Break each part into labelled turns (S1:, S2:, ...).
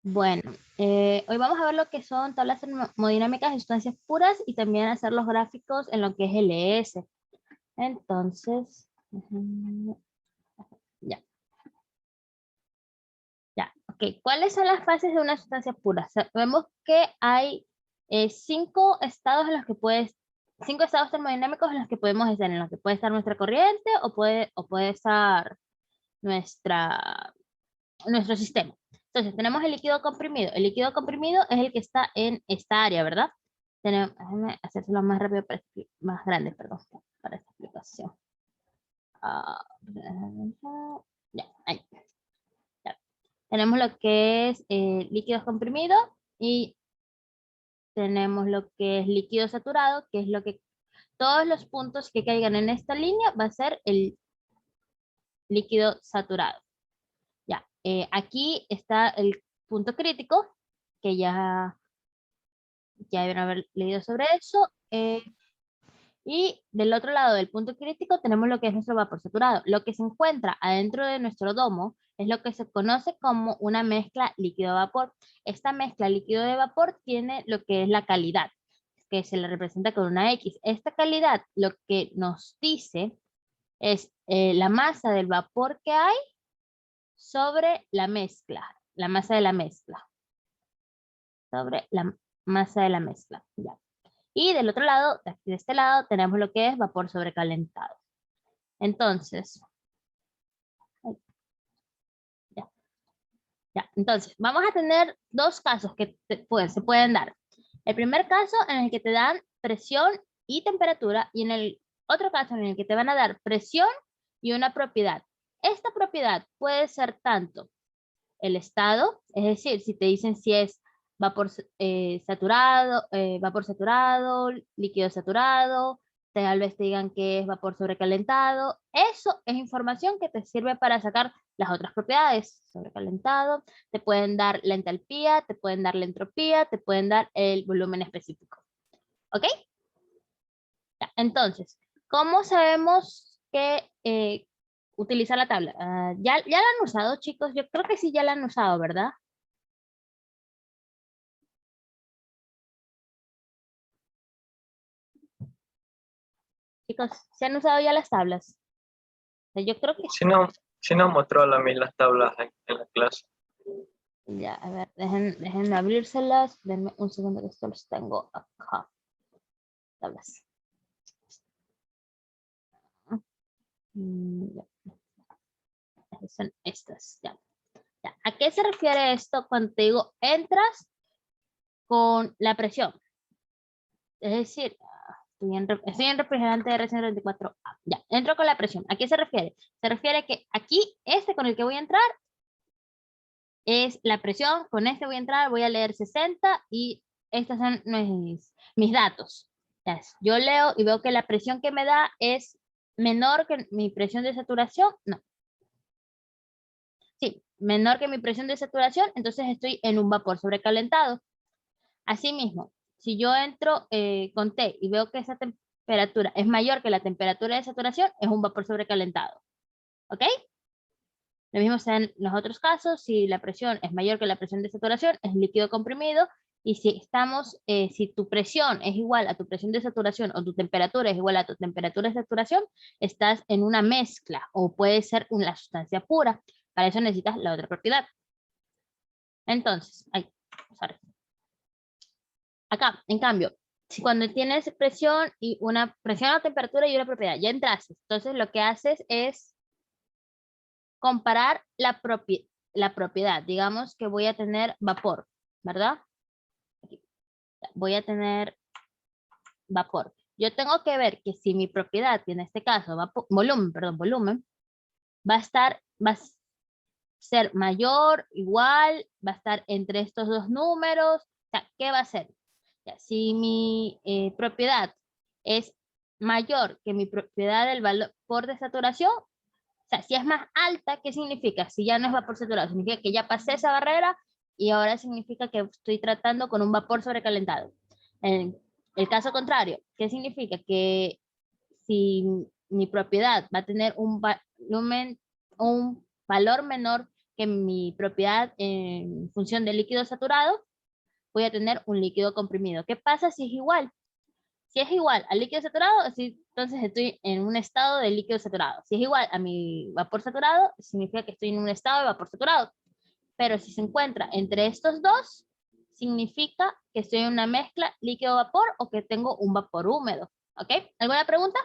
S1: Bueno, hoy vamos a ver lo que son tablas termodinámicas de sustancias puras y también hacer los gráficos en lo que es LS. Entonces, ya, ya. Ok, ¿cuáles son las fases de una sustancia pura? Sabemos que hay cinco estados en los que cinco estados termodinámicos en los que podemos estar, en los que puede estar nuestra corriente o puede estar nuestro sistema. Entonces, tenemos el líquido comprimido. El líquido comprimido es el que está en esta área, ¿verdad? Déjame hacérselo más rápido, más grande, perdón, para esta explicación. Ah, ya, ahí. Ya. Tenemos lo que es líquidos comprimidos y tenemos lo que es líquido saturado, que es lo que todos los puntos que caigan en esta línea va a ser el líquido saturado. Ya, aquí está el punto crítico, que ya deben haber leído sobre eso. Y del otro lado del punto crítico tenemos lo que es nuestro vapor saturado. Lo que se encuentra adentro de nuestro domo es lo que se conoce como una mezcla líquido-vapor. Esta mezcla líquido de vapor tiene lo que es la calidad, que se le representa con una X. Esta calidad lo que nos dice es la masa del vapor que hay sobre la mezcla, la masa de la mezcla, sobre la masa de la mezcla. Ya. Y del otro lado, de este lado, tenemos lo que es vapor sobrecalentado. Entonces, ya, ya. Entonces, vamos a tener dos casos que se pueden dar. El primer caso en el que te dan presión y temperatura, y en el otro caso en el que te van a dar presión y una propiedad. Esta propiedad puede ser tanto el estado, es decir, si te dicen si es vapor saturado, líquido saturado, tal vez te digan que es vapor sobrecalentado. Eso es información que te sirve para sacar las otras propiedades. Sobrecalentado, te pueden dar la entalpía, te pueden dar la entropía, te pueden dar el volumen específico. ¿Ok? Ya, entonces, ¿cómo sabemos que utilizar la tabla? ¿Ya la han usado, chicos? Yo creo que sí ya la han usado, ¿verdad? Chicos, ¿se han usado ya las tablas? Yo creo que
S2: Si no, si no mostró a mí las tablas en la clase.
S1: ya, a ver, déjenme abrírselas. Denme un segundo que esto los tengo acá. Tablas. Ya, son estas, ya. Ya. ¿A qué se refiere esto cuando te digo entras con la presión? Es decir, estoy en refrigerante de R124A. Ya, entro con la presión. ¿A qué se refiere? Se refiere que aquí, este con el que voy a entrar, es la presión. Con este voy a entrar, voy a leer 60 y estos son mis datos. Yo leo y veo que la presión que me da es menor que mi presión de saturación. No. Sí, menor que mi presión de saturación, entonces estoy en un vapor sobrecalentado. Asimismo, si yo entro con T y veo que esa temperatura es mayor que la temperatura de saturación, es un vapor sobrecalentado. ¿Ok? Lo mismo sea en los otros casos, si la presión es mayor que la presión de saturación, es líquido comprimido, y si tu presión es igual a tu presión de saturación o tu temperatura es igual a tu temperatura de saturación, estás en una mezcla o puede ser una sustancia pura. Para eso necesitas la otra propiedad. Entonces, acá, en cambio, si cuando tienes presión y una presión a temperatura y una propiedad, ya entraste, entonces lo que haces es comparar la propiedad. Digamos que voy a tener vapor, ¿verdad? Aquí. Voy a tener vapor. Yo tengo que ver que si mi propiedad, y en este caso volumen, va a ser mayor, igual, va a estar entre estos dos números. O sea, ¿qué va a ser? Ya, si mi propiedad es mayor que mi propiedad del vapor de saturación, o sea, si es más alta, ¿qué significa? Si ya no es vapor saturado, significa que ya pasé esa barrera y ahora significa que estoy tratando con un vapor sobrecalentado. En el caso contrario, ¿qué significa? Que si mi propiedad va a tener un valor menor que mi propiedad en función del líquido saturado, voy a tener un líquido comprimido. ¿Qué pasa si es igual? Si es igual al líquido saturado, entonces estoy en un estado de líquido saturado. Si es igual a mi vapor saturado, significa que estoy en un estado de vapor saturado. Pero si se encuentra entre estos dos, significa que estoy en una mezcla líquido-vapor o que tengo un vapor húmedo. ¿Ok? ¿Alguna pregunta?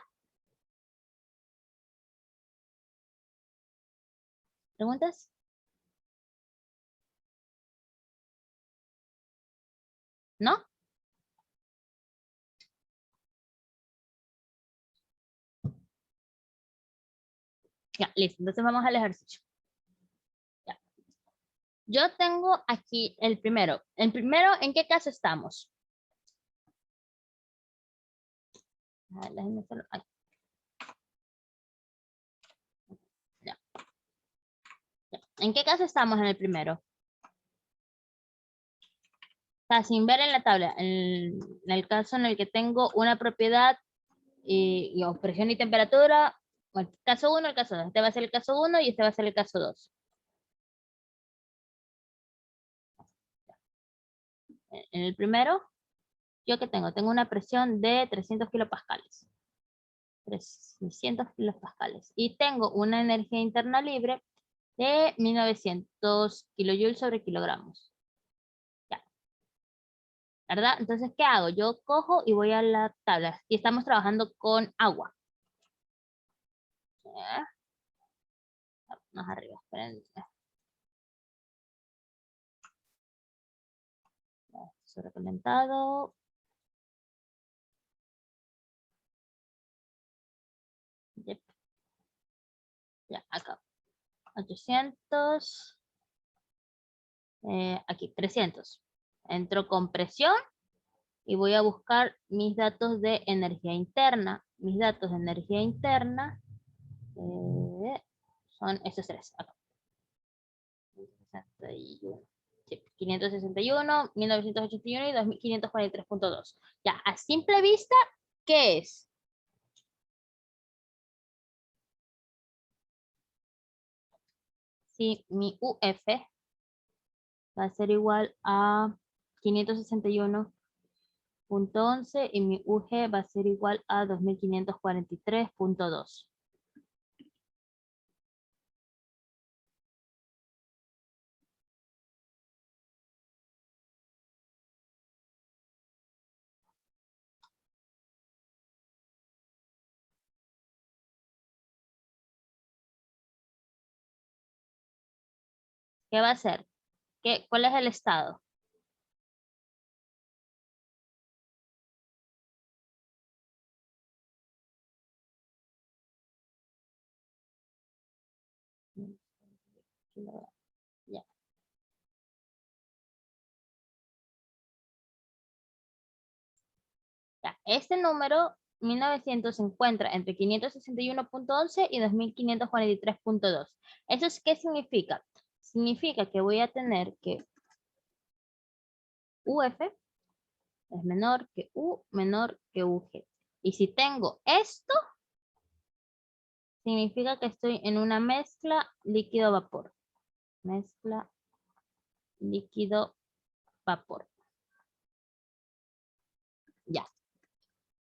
S1: ¿Preguntas? ¿No? Ya, listo. Entonces vamos al ejercicio. Ya. Yo tengo aquí el primero. El primero, ¿en qué caso estamos? Déjenme solo... ay. Ya. Ya. ¿En qué caso estamos en el primero? O sea, sin ver en la tabla, en el caso en el que tengo una propiedad y presión y temperatura, bueno, caso 1, el caso 2. Este va a ser el caso 1 y este va a ser el caso 2. En el primero, ¿yo qué tengo? Tengo una presión de 300 kilopascales. 300 kilopascales. Y tengo una energía interna libre de 1900 kilojoules sobre kilogramos. Ya. ¿Verdad? Entonces, ¿qué hago? Yo cojo y voy a la tabla. Y estamos trabajando con agua. Ya. Más arriba, esperen. Sobrecalentado. Yep. Ya, acá. 800. Aquí, 300. Entro con presión y voy a buscar mis datos de energía interna. Mis datos de energía interna son estos tres. Acá. 61. Sí, 561, 1981 y 2543.2. Ya, a simple vista, ¿qué es? Si mi UF va a ser igual a 561.11 y mi UG va a ser igual a 2543.2. ¿Qué va a ser? ¿Cuál es el estado? Ya. Ya, este número 1900 se encuentra entre 561.11 y 2543.2. ¿Eso es qué significa? Significa que voy a tener que UF es menor que U menor que UG. Y si tengo esto, significa que estoy en una mezcla líquido-vapor. Mezcla líquido-vapor. Ya.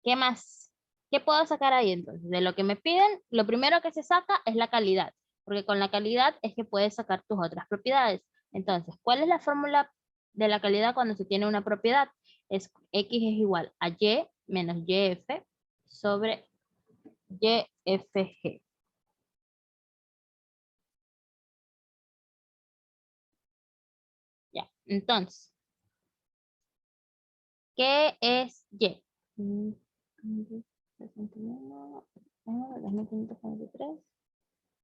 S1: ¿Qué más? ¿Qué puedo sacar ahí entonces? De lo que me piden, lo primero que se saca es la calidad, porque con la calidad es que puedes sacar tus otras propiedades. Entonces, ¿cuál es la fórmula de la calidad cuando se tiene una propiedad? Es X es igual a Y menos YF sobre YFG. Ya, entonces, ¿qué es Y? 61, 2543.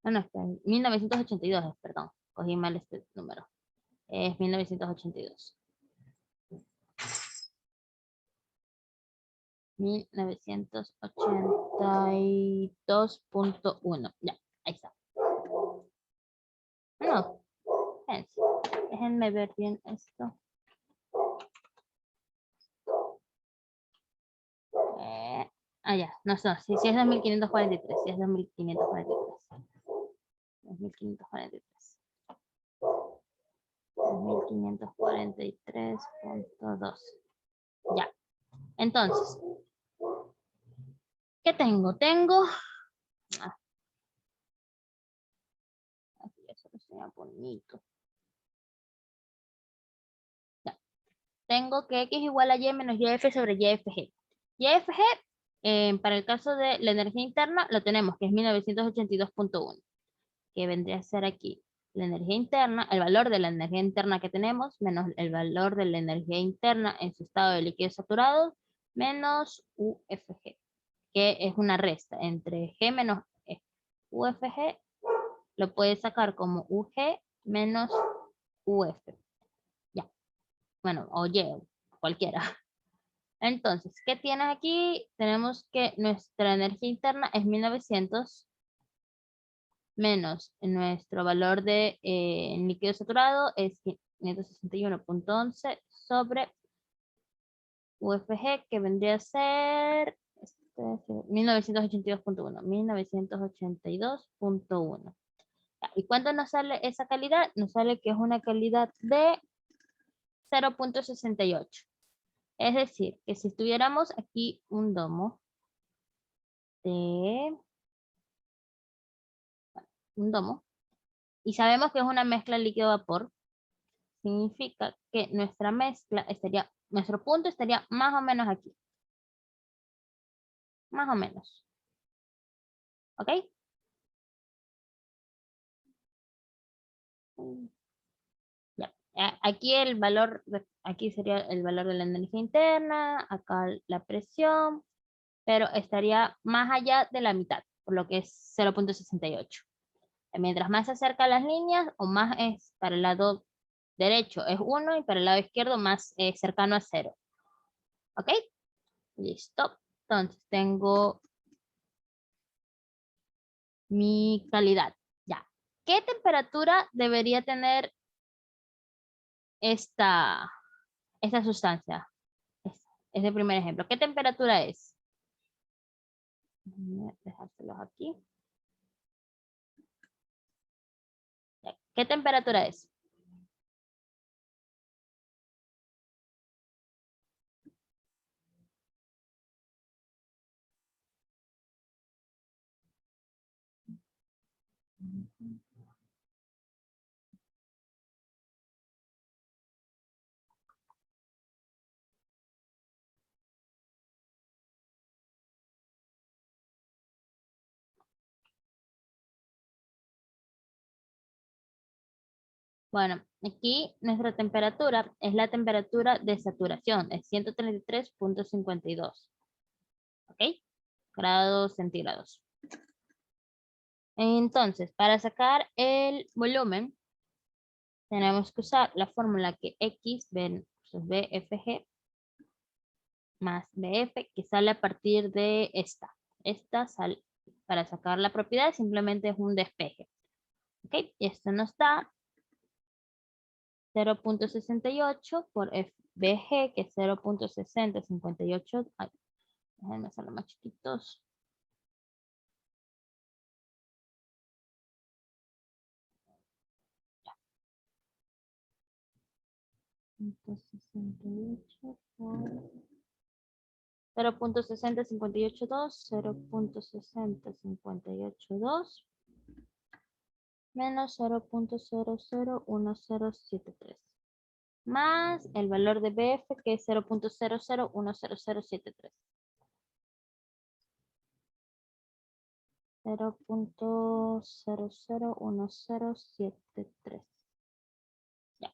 S1: No, no, está en 1982, perdón. Cogí mal este número. Es 1982. 1982.1. Ya, ahí está. No, espérense. Déjenme ver bien esto. Ya, no, si es 2543, si es 2543. 2543. 1543.2. Ya. Entonces, ¿qué tengo? Tengo... Aquí eso lo sea bonito. Ya. Tengo que X igual a Y menos YF sobre YFG. YFG, para el caso de la energía interna, lo tenemos, que es 1982.1, que vendría a ser aquí la energía interna, el valor de la energía interna que tenemos, menos el valor de la energía interna en su estado de líquido saturado, menos UFG, que es una resta entre G menos E. UFG lo puedes sacar como UG menos UF. Ya, bueno, o Y, cualquiera. Entonces, ¿qué tienes aquí? Tenemos que nuestra energía interna es 1900 menos nuestro valor de líquido saturado es 561.11 sobre UFG, que vendría a ser 1982.1. 1982.1. ¿Y cuánto nos sale esa calidad? Nos sale que es una calidad de 0.68. Es decir, que si tuviéramos aquí un domo de y sabemos que es una mezcla líquido-vapor, significa que nuestra mezcla estaría, nuestro punto estaría más o menos aquí. Más o menos. ¿Ok? Ya. Aquí el valor, aquí sería el valor de la energía interna, acá la presión, pero estaría más allá de la mitad, por lo que es 0.68. Mientras más se acerca a las líneas, o más es para el lado derecho es 1 y para el lado izquierdo más cercano a 0. ¿Ok? Listo. Entonces tengo mi calidad. Ya. ¿Qué temperatura debería tener esta sustancia? Es el primer ejemplo. ¿Qué temperatura es? Déjame dejárselos aquí. Ya. ¿Qué temperatura es? Bueno, aquí nuestra temperatura es la temperatura de saturación, es 133.52. ¿Ok? Grados centígrados. Entonces, para sacar el volumen, tenemos que usar la fórmula que X versus BFG más BF, que sale a partir de esta. Esta sale, para sacar la propiedad, simplemente es un despeje. ¿Ok? Y esto nos da 0.68 por FBG, que es 0.6058. Ay, déjenme hacerlo más chiquitos. Entonces, 68 por 0.60582, 0.60582 menos 0.001073 más el valor de BF, que es 0.001073. 0.001073. Ya.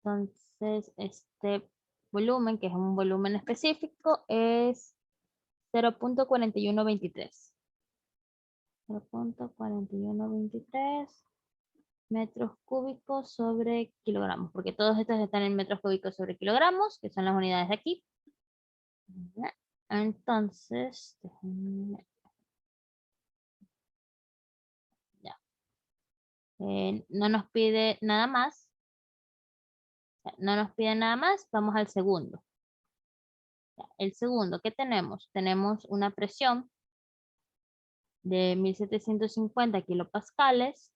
S1: Entonces, este volumen, que es un volumen específico, es 0.4123. 0.4123 metros cúbicos sobre kilogramos, porque todos estos están en metros cúbicos sobre kilogramos, que son las unidades de aquí. Entonces, ya. No nos pide nada más. No nos pide nada más. Vamos al segundo. El segundo, ¿qué tenemos? Tenemos una presión de 1750 kilopascales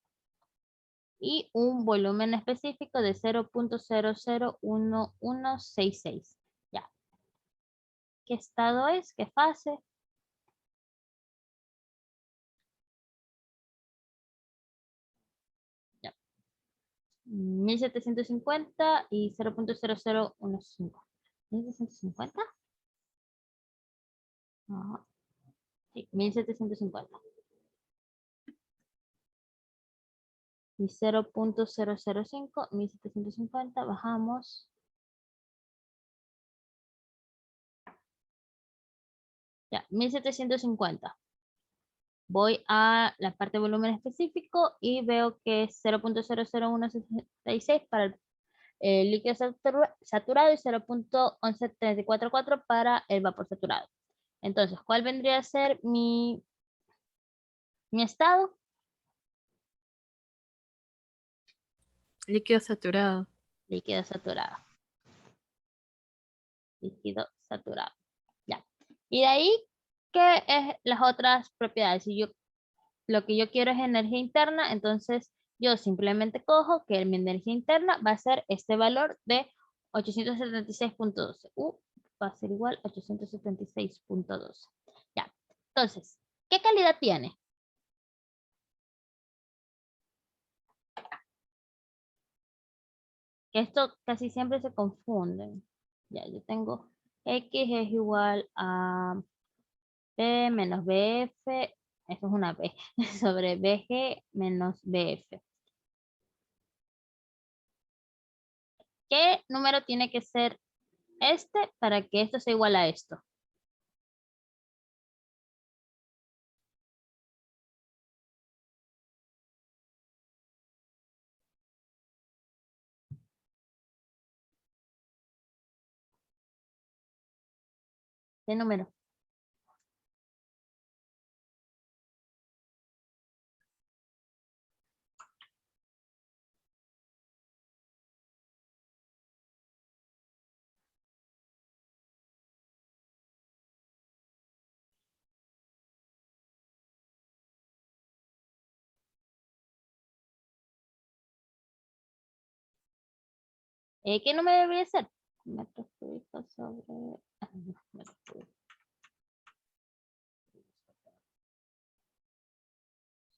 S1: y un volumen específico de 0.001166. Ya. ¿Qué estado es? ¿Qué fase? Ya. 1750 y 0.0015. ¿1750? Ajá. Sí, 1750. Y 0.005, 1750, bajamos. Ya, 1750. Voy a la parte de volumen específico y veo que es 0.00166 para el líquido saturado y 0.11344 para el vapor saturado. Entonces, ¿cuál vendría a ser mi estado?
S3: Líquido saturado.
S1: Líquido saturado. Líquido saturado. Ya. Y de ahí, ¿qué es las otras propiedades? Si yo lo que yo quiero es energía interna, entonces yo simplemente cojo que mi energía interna va a ser este valor de 876.12. Va a ser igual a 876.12. Ya. Entonces, ¿qué calidad tiene? Que esto casi siempre se confunde. Ya, yo tengo X es igual a P menos BF, eso es una B, sobre BG menos BF. ¿Qué número tiene que ser este para que esto sea igual a esto? ¿Qué número? ¿Qué número debería ser? Metros cúbicos sobre... no, metros cúbicos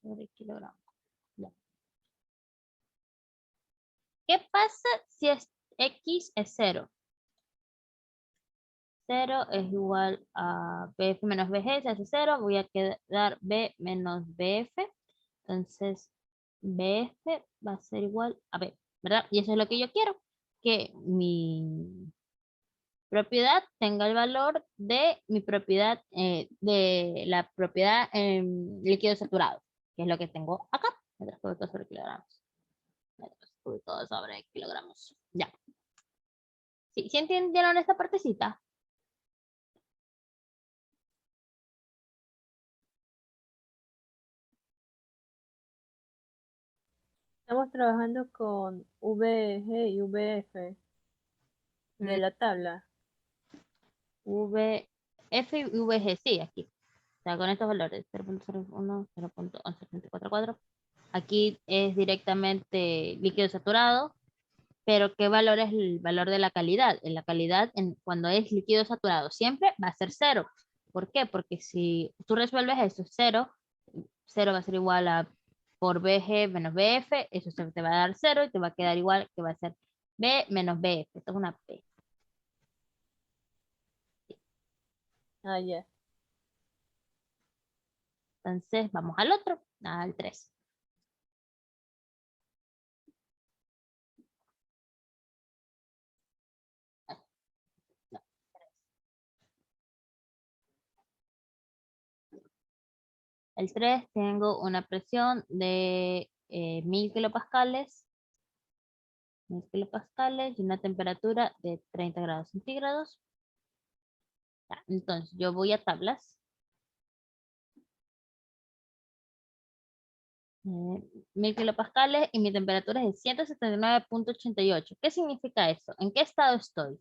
S1: sobre kilogramos. Ya. ¿Qué pasa si X es 0? 0 es igual a BF menos BG, se hace 0, voy a quedar B menos BF. Entonces, BF va a ser igual a B, ¿verdad? Y eso es lo que yo quiero, que mi propiedad tenga el valor de mi propiedad, de la propiedad en líquido saturado, que es lo que tengo acá, metros cúbicos sobre kilogramos. Metros cúbicos sobre kilogramos. Ya. ¿Sí, ¿sí entendieron esta partecita?
S3: Estamos trabajando con VG y VF de la tabla.
S1: F y VG, sí, aquí. O sea, con estos valores, 0.01, 0.11344. Aquí es directamente líquido saturado, pero ¿qué valor es el valor de la calidad? En la calidad, cuando es líquido saturado, siempre va a ser 0. ¿Por qué? Porque si tú resuelves eso, 0, 0 va a ser igual a por BG menos BF, eso se te va a dar 0 y te va a quedar igual que va a ser B menos BF. Esto es una P.
S3: Ah, ya.
S1: Entonces, vamos al otro, al 3. El 3 tengo una presión de 1000 kilopascales, 1000 kilopascales y una temperatura de 30 grados centígrados. Ya, entonces, yo voy a tablas. 1000 kilopascales y mi temperatura es de 179.88. ¿Qué significa eso? ¿En qué estado estoy?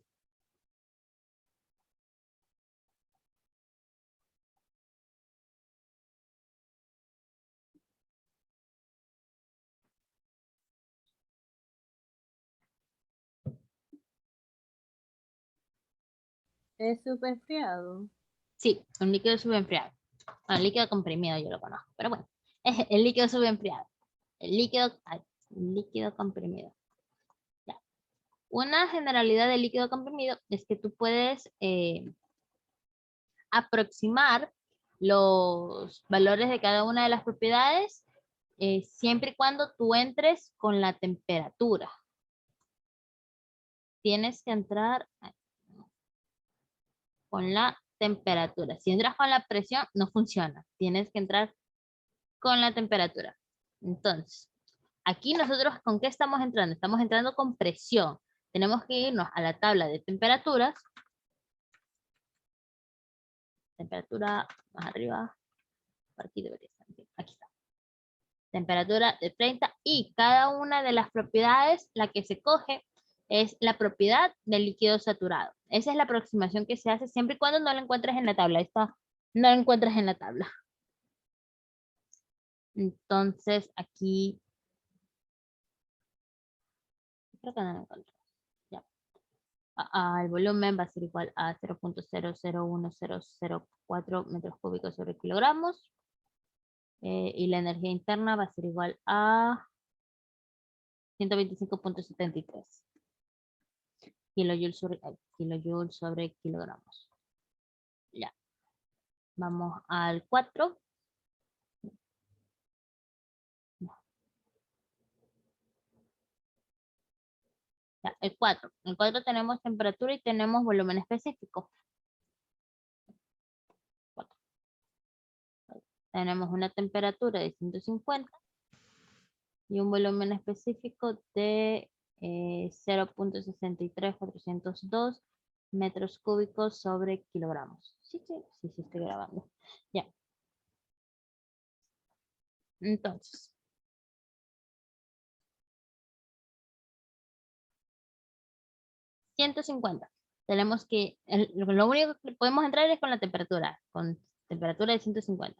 S3: Es subenfriado.
S1: Sí, un líquido subenfriado. Bueno, líquido comprimido yo lo conozco, pero bueno, es el líquido subenfriado. El líquido comprimido. Ya. Una generalidad del líquido comprimido es que tú puedes aproximar los valores de cada una de las propiedades siempre y cuando tú entres con la temperatura. Tienes que entrar con la temperatura. Si entras con la presión, no funciona. Tienes que entrar con la temperatura. Entonces, aquí nosotros, ¿con qué estamos entrando? Estamos entrando con presión. Tenemos que irnos a la tabla de temperaturas. Temperatura más arriba. Aquí debería estar. Aquí está. Temperatura de 30 y cada una de las propiedades, la que se coge es la propiedad del líquido saturado. Esa es la aproximación que se hace siempre y cuando no la encuentres en la tabla. Esta no la encuentras en la tabla. Entonces aquí creo que no la encuentro. Ya. El volumen va a ser igual a 0.001004 metros cúbicos sobre kilogramos. Y la energía interna va a ser igual a 125.73 kilojoules sobre kilogramos. Ya. Vamos al 4. Ya, el 4. En el 4 tenemos temperatura y tenemos volumen específico. 4. Tenemos una temperatura de 150 y un volumen específico de 0.63402 metros cúbicos sobre kilogramos. Sí, estoy grabando. Ya. Entonces, $150. Tenemos que, lo único que podemos entrar es con la temperatura, con temperatura de 150.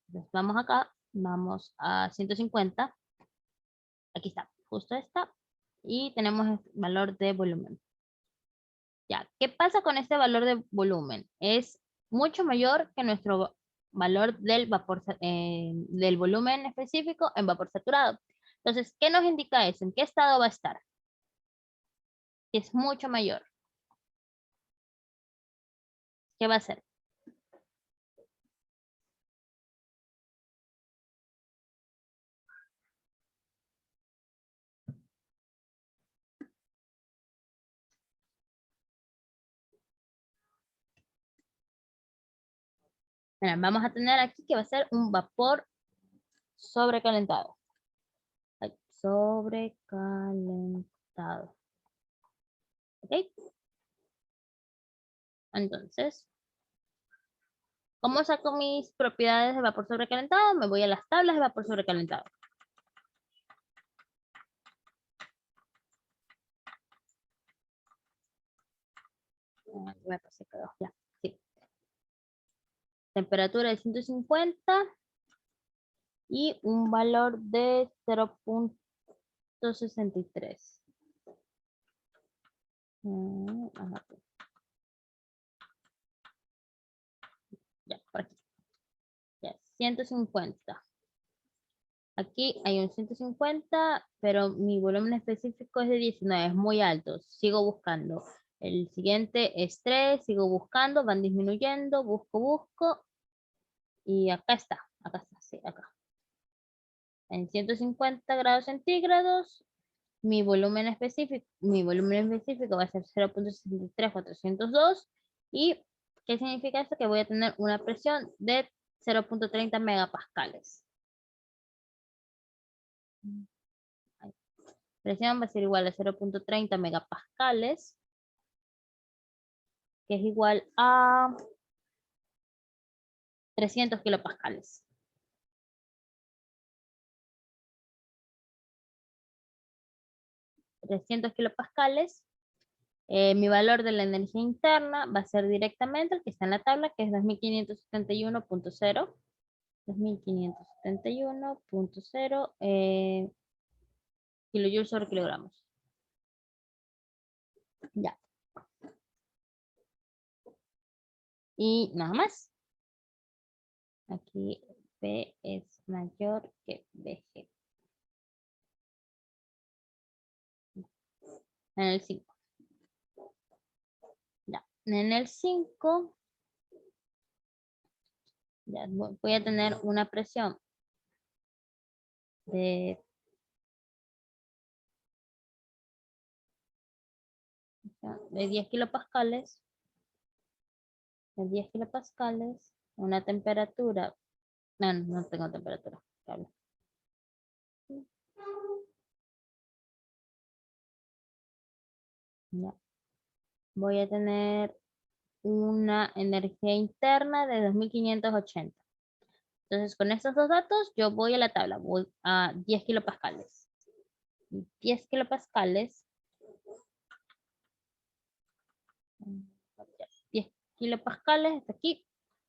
S1: Entonces vamos acá, vamos a 150. Aquí está, justo esta. Y tenemos el valor de volumen. Ya, ¿qué pasa con este valor de volumen? Es mucho mayor que nuestro valor del vapor, del volumen específico en vapor saturado. Entonces, ¿qué nos indica eso? ¿En qué estado va a estar? Es mucho mayor. ¿Qué va a hacer? Mira, vamos a tener aquí que va a ser un vapor sobrecalentado. Sobrecalentado. ¿Ok? Entonces, ¿cómo saco mis propiedades de vapor sobrecalentado? Me voy a las tablas de vapor sobrecalentado. Me pasé, quedó, ya, sí. Temperatura de 150 y un valor de 0.63. Ya, por aquí. Ya, 150. Aquí hay un 150, pero mi volumen específico es de 19, es muy alto. Sigo buscando. El siguiente es 3, sigo buscando, van disminuyendo, busco. Y acá está, sí, acá. En 150 grados centígrados, mi volumen específico va a ser 0.63402. ¿Y qué significa esto? Que voy a tener una presión de 0.30 megapascales. Presión va a ser igual a 0.30 megapascales, que es igual a 300 kilopascales. 300 kilopascales. Mi valor de la energía interna va a ser directamente el que está en la tabla, que es 2571.0. 2571.0 kilojoules sobre kilogramos. Ya. Y nada más. Aquí B es mayor que BG. En el 5. Ya. En el 5 ya voy a tener una presión de 10 kilopascales. De 10 kilopascales. Una temperatura. No, no tengo temperatura. Claro. Ya. Voy a tener una energía interna de 2580. Entonces, con estos dos datos, yo voy a la tabla. Voy a 10 kilopascales. 10 kilopascales. 10 kilopascales hasta aquí.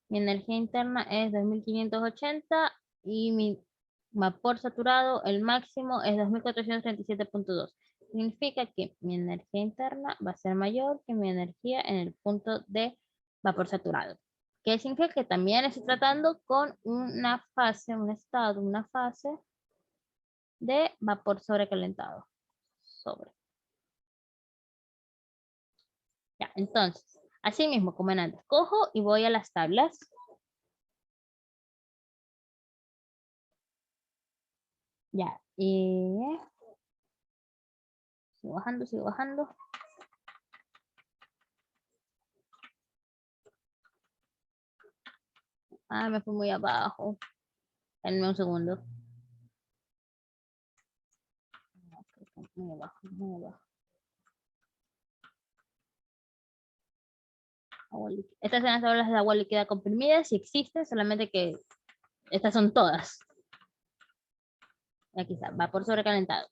S1: Mi energía interna es 2580 y mi vapor saturado, el máximo es 2437.2. Significa que mi energía interna va a ser mayor que mi energía en el punto de vapor saturado. ¿Qué significa? Que también estoy tratando con una fase, un estado, una fase de vapor sobrecalentado. Ya, entonces, así mismo como en antes, cojo y voy a las tablas. Ya, y sigo bajando, sigo bajando. Ah, me fui muy abajo. Denme un segundo. Muy abajo, muy abajo. Estas son las tablas de agua líquida comprimida, si existen, solamente que estas son todas. Aquí está, vapor sobrecalentado.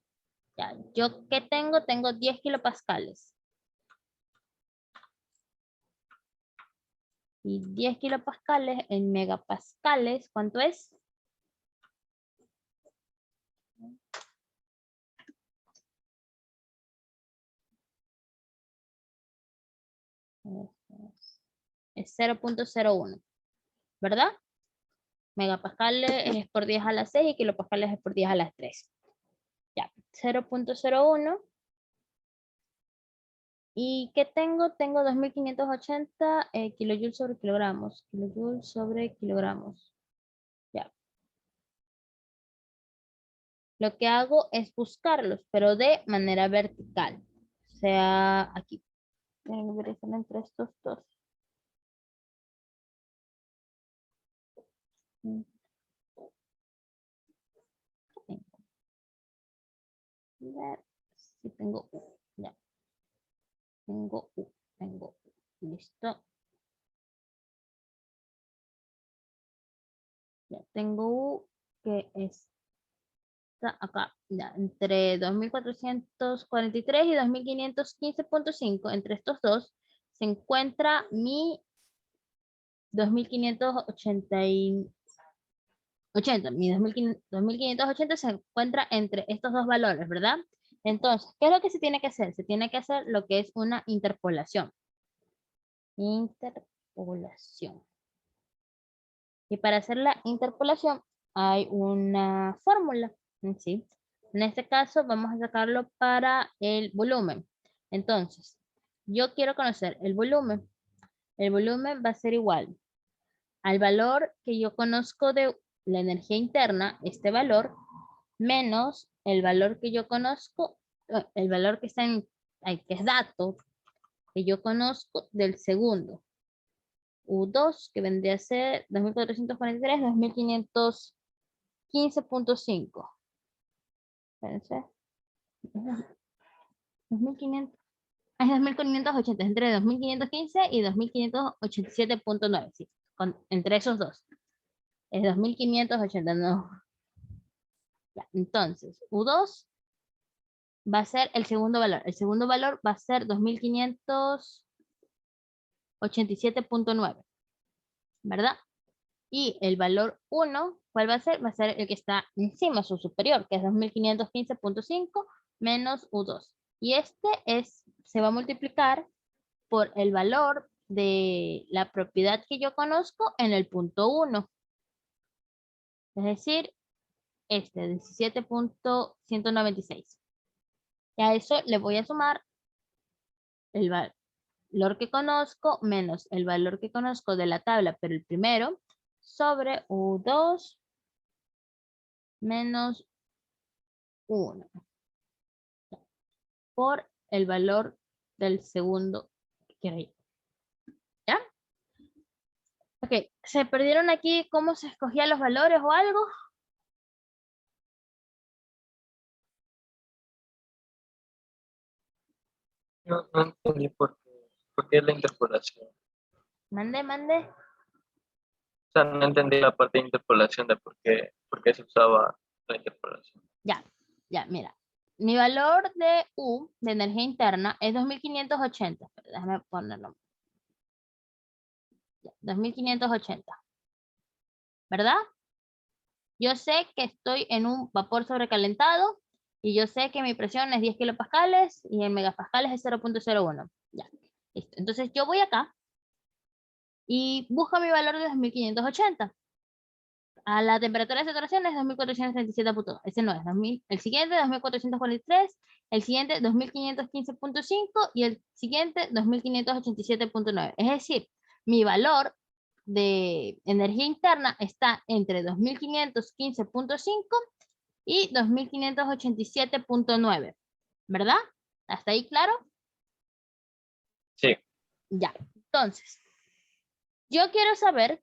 S1: Ya, yo que tengo 10 kilopascales. Y 10 kilopascales en megapascales, ¿cuánto es? Es 0.01, ¿verdad? Megapascales es por 10 a la 6 y kilopascales es por 10 a las 3. Ya, 0.01. ¿Y qué tengo? Tengo 2580 kilojoules sobre kilogramos. Kilojoules sobre kilogramos. Ya. Lo que hago es buscarlos, pero de manera vertical. O sea, aquí. Miren, verifican entre estos dos. Ver si tengo U. Ya. Tengo U. Tengo U. Listo. Ya tengo U que está acá. Ya, entre 2443 y 2515.5, entre estos dos, se encuentra mi 2580. Mi 2580 se encuentra entre estos dos valores, ¿verdad? Entonces, ¿qué es lo que se tiene que hacer? Se tiene que hacer lo que es una interpolación. Interpolación. Y para hacer la interpolación hay una fórmula, ¿sí? En este caso vamos a sacarlo para el volumen. Entonces, yo quiero conocer el volumen. El volumen va a ser igual al valor que yo conozco de la energía interna, este valor, menos el valor que yo conozco, el valor que está en, que es dato, que yo conozco del segundo. U2, que vendría a ser 2443, 2515.5. Espérense. 2500. Es 2580, entre 2515 y 2587.9. Sí, entre esos dos. Es 2580, no. Ya, entonces, U2 va a ser el segundo valor. El segundo valor va a ser 2587.9, ¿verdad? Y el valor 1, ¿cuál va a ser? Va a ser el que está encima, su superior, que es 2515.5 menos U2. Y este se va a multiplicar por el valor de la propiedad que yo conozco en el punto 1. Es decir, 17.196. Y a eso le voy a sumar el valor que conozco menos el valor que conozco de la tabla, pero el primero, sobre U2 menos 1 por el valor del segundo que quiero yo. ¿Ya? Ok, ¿se perdieron aquí cómo se escogían los valores o algo?
S2: No entendí por qué la interpolación.
S1: Mande.
S2: O sea, no entendí la parte de interpolación de por qué se usaba la interpolación.
S1: Ya, mira. Mi valor de U, de energía interna, es 2580. Déjame ponerlo. Ya, 2580. ¿Verdad? Yo sé que estoy en un vapor sobrecalentado y yo sé que mi presión es 10 kilopascales y en megapascales es 0.01. Ya, listo. Entonces yo voy acá y busco mi valor de 2580. A la temperatura de saturación es 2437.2. Ese no es. 2000, el siguiente 2443, el siguiente 2515.5 y el siguiente 2587.9. Es decir, mi valor de energía interna está entre 2515.5 y 2587.9. ¿Verdad? ¿Hasta ahí claro?
S2: Sí,
S1: Ya. Entonces, yo quiero saber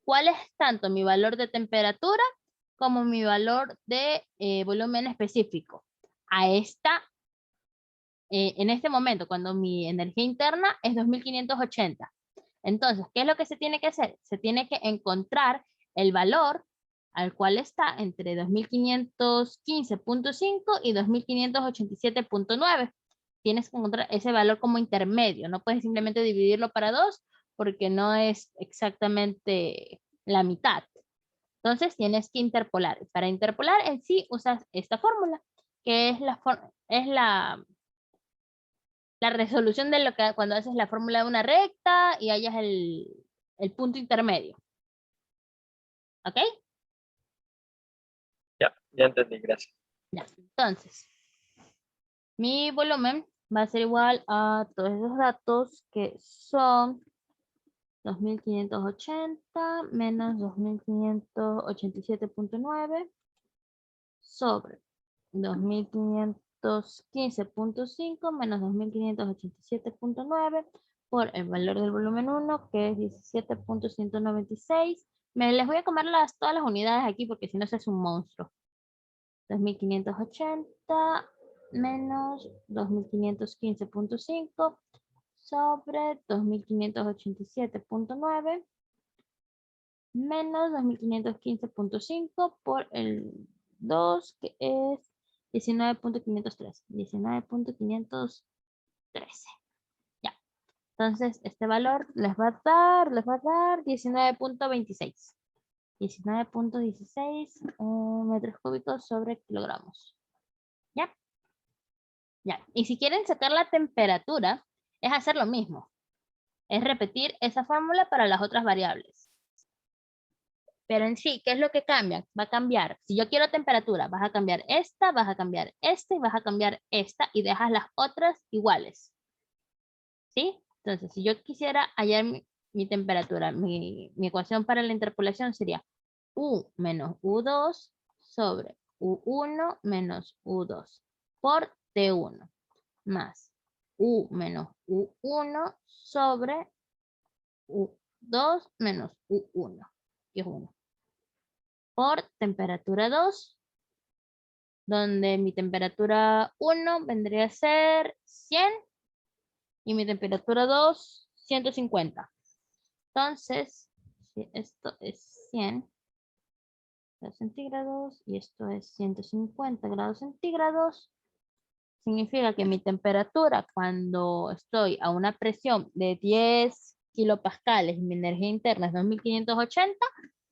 S1: cuál es tanto mi valor de temperatura como mi valor de volumen específico. En este momento, cuando mi energía interna es 2580. Entonces, ¿qué es lo que se tiene que hacer? Se tiene que encontrar el valor al cual está entre 2515.5 y 2587.9. Tienes que encontrar ese valor como intermedio. No puedes simplemente dividirlo para 2 porque no es exactamente la mitad. Entonces tienes que interpolar. Para interpolar en sí usas esta fórmula, que es la resolución de lo que cuando haces la fórmula de una recta y hallas el punto intermedio. ¿Ok?
S2: ya entendí, gracias.
S1: Ya. Entonces, mi volumen va a ser igual a todos esos datos que son 2580 menos 2587.9 sobre 2515.5 menos 2587.9 por el valor del volumen 1, que es 17.196. Les voy a comer todas las unidades aquí porque si no se hace un monstruo. 2580 menos 2515.5 sobre 2587.9 menos 2515.5 por el 2, que es 19.513. 19.513. Ya. Entonces, este valor les va a dar 19.26. 19.16 metros cúbicos sobre kilogramos. ¿Ya? Ya. Y si quieren sacar la temperatura, es hacer lo mismo. Es repetir esa fórmula para las otras variables. Pero en sí, ¿qué es lo que cambia? Va a cambiar. Si yo quiero temperatura, vas a cambiar esta, vas a cambiar esta y vas a cambiar esta y dejas las otras iguales. ¿Sí? Entonces, si yo quisiera hallar mi temperatura, mi ecuación para la interpolación sería U menos U2 sobre U1 menos U2 por T1 más U menos U1 sobre U2 menos U1, que es 1, por temperatura 2, donde mi temperatura 1 vendría a ser 100 y mi temperatura 2, 150. Entonces, si esto es 100 grados centígrados y esto es 150 grados centígrados, significa que mi temperatura cuando estoy a una presión de 10 kilopascales y mi energía interna es 2580,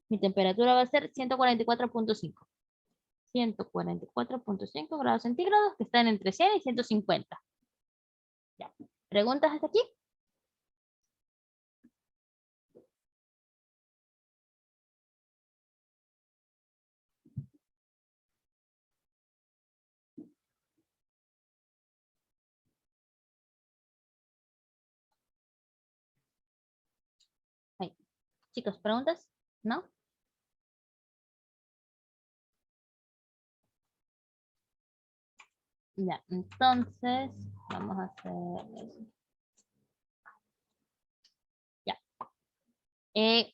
S1: mi temperatura va a ser 144.5. 144.5 grados centígrados que están entre 100 y 150. Ya. ¿Preguntas hasta aquí? Chicos, ¿preguntas? ¿No? Ya, entonces vamos a hacer eso. Ya.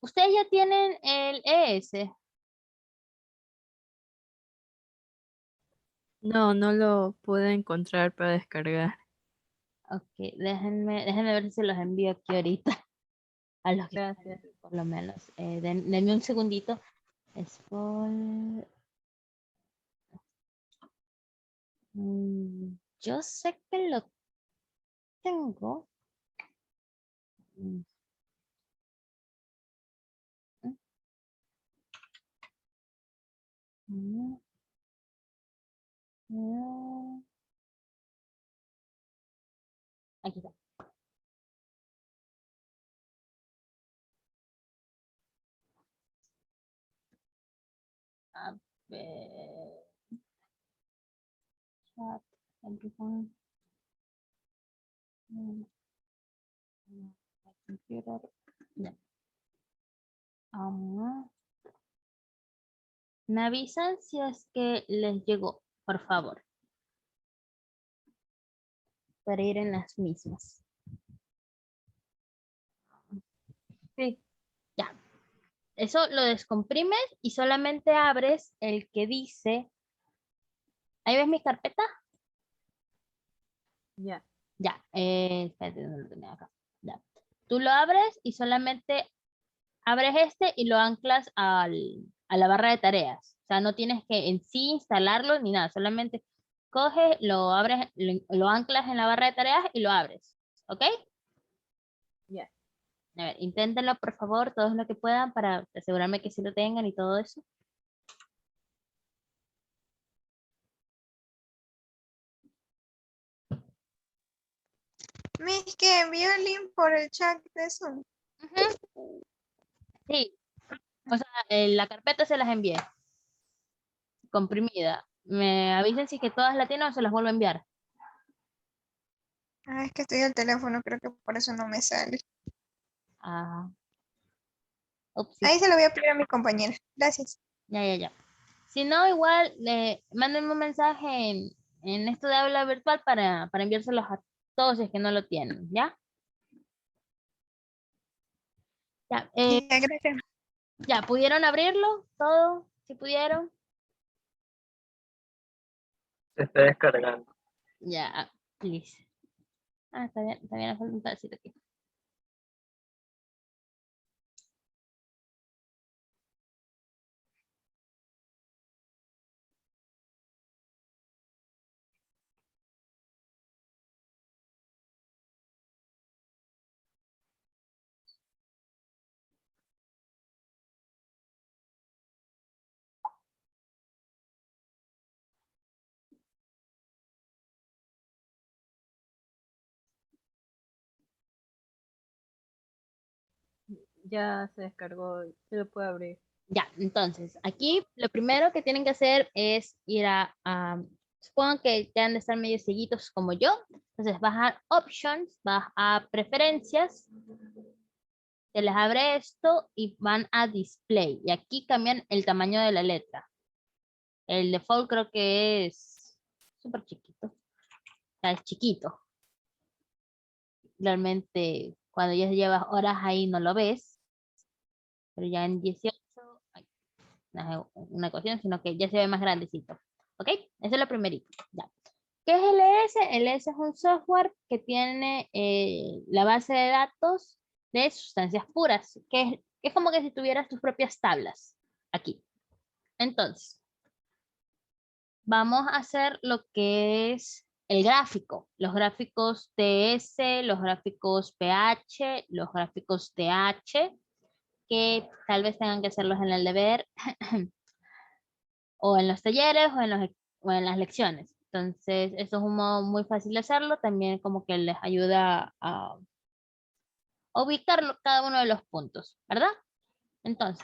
S1: ¿Ustedes ya tienen el ES?
S3: No, no lo pude encontrar para descargar.
S1: Ok, déjenme ver si se los envío aquí ahorita. A los que
S3: Gracias.
S1: por lo menos. Denme un segundito. Es por... yo sé que lo tengo. Mm, mm, mm. Aquí está. A ver. Chat, everyone. Computer. Ya. Me avisan si es que les llegó, por favor, para ir en las mismas.
S3: Sí,
S1: Ya. Eso lo descomprimes y solamente abres el que dice. ¿Ahí ves mi carpeta?
S3: ya.
S1: Ya. Espérate, ¿dónde lo tenía acá? Ya. Tú lo abres y solamente abres este y lo anclas a la barra de tareas. O sea, no tienes que en sí instalarlo ni nada. Solamente coges, lo abres, lo anclas en la barra de tareas y lo abres. ¿Ok?
S3: Ya.
S1: A ver, inténtenlo por favor, todos lo que puedan para asegurarme que sí lo tengan y todo eso.
S4: Miss, que envío el link por el chat de Zoom.
S1: Ujú. Sí, o sea, la carpeta se las envié, comprimida. Me avisen si es que todas la tienen o se las vuelvo a enviar.
S4: Ah, es que estoy al teléfono, creo que por eso no me sale.
S1: Ah, ups, sí,
S4: Ahí se lo voy a pedir a mi compañera. Gracias.
S1: ya. Si no, igual, mándenme un mensaje en esto de habla virtual para enviárselos a todos si es que no lo tienen, ¿ya? Ya,
S4: Ya, gracias.
S1: ya, ¿pudieron abrirlo todo? ¿Sí pudieron?
S2: Se está descargando.
S1: Ya, please. Ah, está bien, falta un pedacito aquí.
S3: Ya se descargó. Se lo puede abrir.
S1: Ya, entonces, aquí lo primero que tienen que hacer es ir supongo que ya han de estar medio seguidos como yo. Entonces, vas a Options, vas a Preferencias, se les abre esto y van a Display. Y aquí cambian el tamaño de la letra. El default creo que es súper chiquito. O sea, es chiquito. Realmente, cuando ya llevas horas ahí no lo ves. Pero ya en 18, ay, no es una ecuación, sino que ya se ve más grandecito. ¿Ok? Eso es lo primerito. Ya. ¿Qué es LS? LS es un software que tiene la base de datos de sustancias puras, que es como que si tuvieras tus propias tablas aquí. Entonces, vamos a hacer lo que es el gráfico, los gráficos TS, los gráficos PH, los gráficos TH, que tal vez tengan que hacerlos en el deber o en los talleres o en las lecciones. Entonces, eso es un modo muy fácil de hacerlo. También como que les ayuda a ubicar cada uno de los puntos, ¿verdad? Entonces,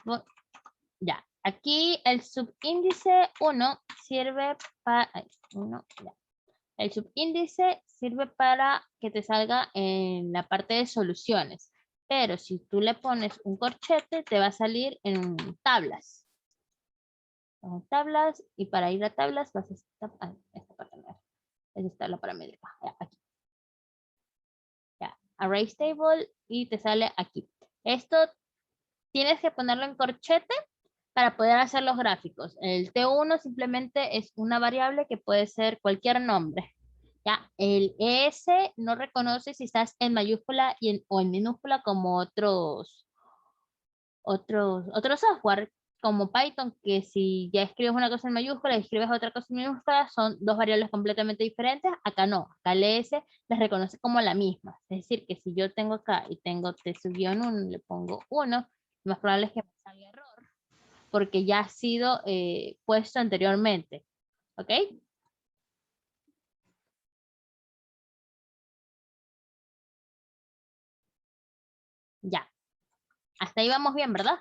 S1: ya. Aquí el subíndice 1 sirve para... El subíndice sirve para que te salga en la parte de soluciones. Pero si tú le pones un corchete, te va a salir en tablas. En tablas, y para ir a tablas vas a esta parte no es esta tabla paramétrica. Ya, aquí. Ya, Arrays Table y te sale aquí. Esto tienes que ponerlo en corchete para poder hacer los gráficos. El T1 simplemente es una variable que puede ser cualquier nombre. Ya, el ES no reconoce si estás en mayúscula o en minúscula como otros software, como Python, que si ya escribes una cosa en mayúscula y escribes otra cosa en minúscula, son dos variables completamente diferentes. Acá no, acá el ES las reconoce como la misma. Es decir, que si yo tengo acá y tengo T-1, le pongo 1, lo más probable es que me salga error, porque ya ha sido puesto anteriormente. ¿Ok? Ya. Hasta ahí vamos bien, ¿verdad?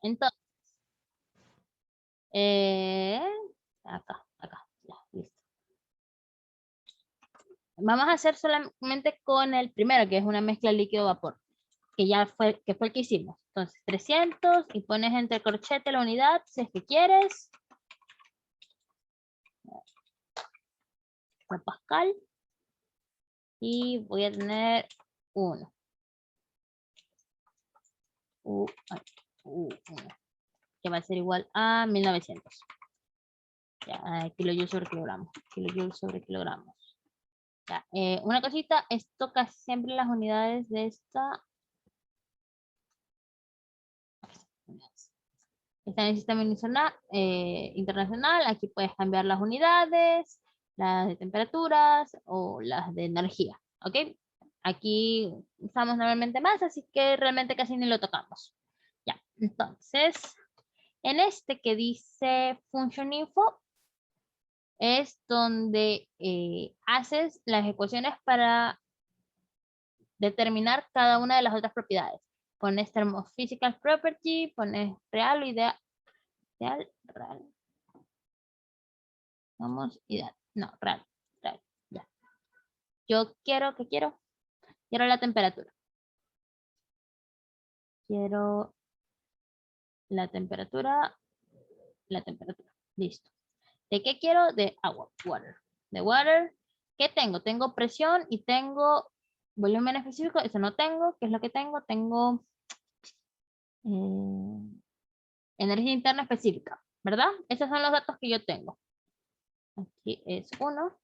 S1: Entonces, acá, ya, listo. Vamos a hacer solamente con el primero, que es una mezcla líquido-vapor, que fue el que hicimos. Entonces, 300 y pones entre corchete la unidad, si es que quieres. Por Pascal. Y voy a tener 1. 1. Que va a ser igual a 1900. Ya, kilojoules sobre kilogramos. Kilojoules sobre kilogramos. Ya, una cosita, esto casi siempre las unidades de esta está en el sistema internacional. Aquí puedes cambiar las unidades, las de temperaturas o las de energía. ¿Ok? Aquí usamos normalmente más, así que realmente casi ni lo tocamos. Ya, entonces, en este que dice Function Info, es donde haces las ecuaciones para determinar cada una de las otras propiedades. Pones thermophysical property, pones real o ideal. Real. Vamos, ideal. No, real. Ya. Yo quiero, ¿qué quiero? Quiero la temperatura. Quiero la temperatura. Listo. ¿De qué quiero? De agua, water. De water. ¿Qué tengo? Tengo presión y tengo volumen específico. Eso no tengo. ¿Qué es lo que tengo? Tengo energía interna específica, ¿verdad? Esos son los datos que yo tengo. Aquí es 1.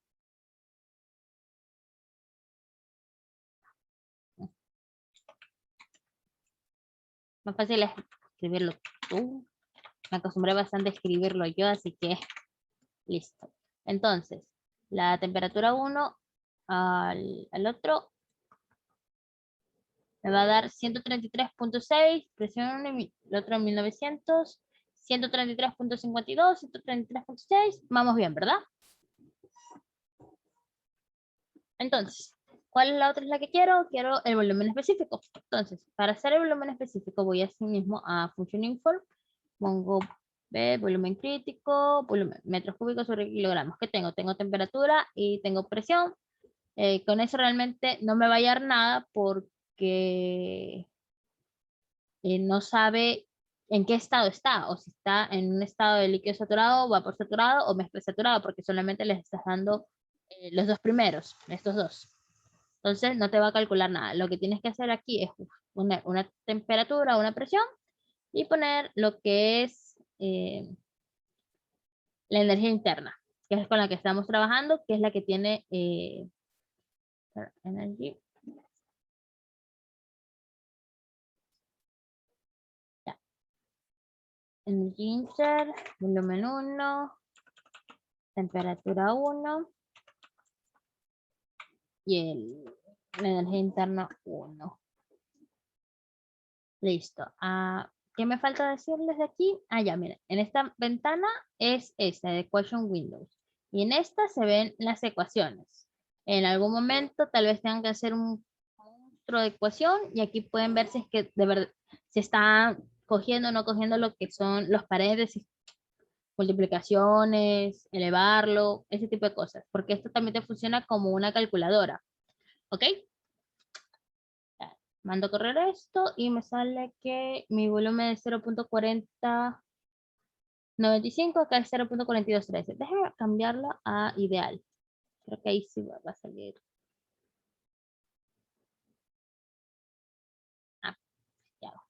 S1: Más fácil es escribirlo tú. Me acostumbré bastante a escribirlo yo, así que listo. Entonces, la temperatura 1 al otro me va a dar 133.6, presión 1, el otro 1900, 133.52, 133.6. Vamos bien, ¿verdad? Entonces, ¿cuál es la otra? Es la que quiero. Quiero el volumen específico. Entonces, para hacer el volumen específico, voy así mismo a Function Info. Pongo volumen crítico, volumen, metros cúbicos sobre kilogramos. ¿Qué tengo? Tengo temperatura y tengo presión. Con eso realmente no me va a hallar nada porque no sabe en qué estado está, o si está en un estado de líquido saturado, vapor saturado o mezcla saturado, porque solamente les estás dando los dos primeros, estos dos. Entonces no te va a calcular nada. Lo que tienes que hacer aquí es poner una temperatura, una presión y poner lo que es la energía interna, que es con la que estamos trabajando, que es la que tiene energy. Ya. Energy inter, volumen 1, temperatura 1 y la energía interna 1. Listo. ¿Qué me falta decirles de aquí? Ya, miren, en esta ventana es esta de Equation Windows. Y en esta se ven las ecuaciones. En algún momento tal vez tengan que hacer un monstruo de ecuación y aquí pueden ver si es que de verdad se está cogiendo o no cogiendo lo que son los paréntesis, multiplicaciones, elevarlo, ese tipo de cosas. Porque esto también te funciona como una calculadora. ¿Ok? Mando a correr esto y me sale que mi volumen es 0.4095, acá es 0.4213. Déjame cambiarlo a ideal. Creo que ahí sí va a salir. Ah, ya va.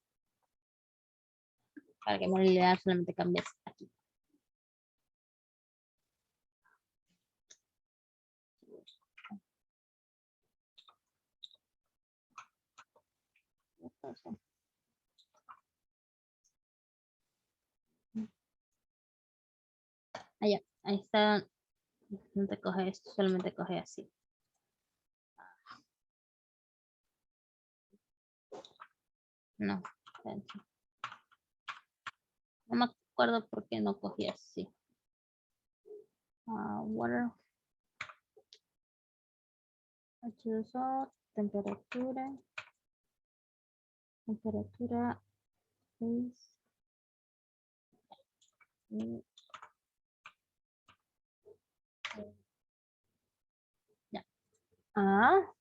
S1: Para que me olvide solamente cambies aquí. Allá, ahí está. No te coge esto, solamente coge así. No, espérense. No me acuerdo por qué no cogí así. Water. H2O, temperatura. Temperatura 6. Ya. No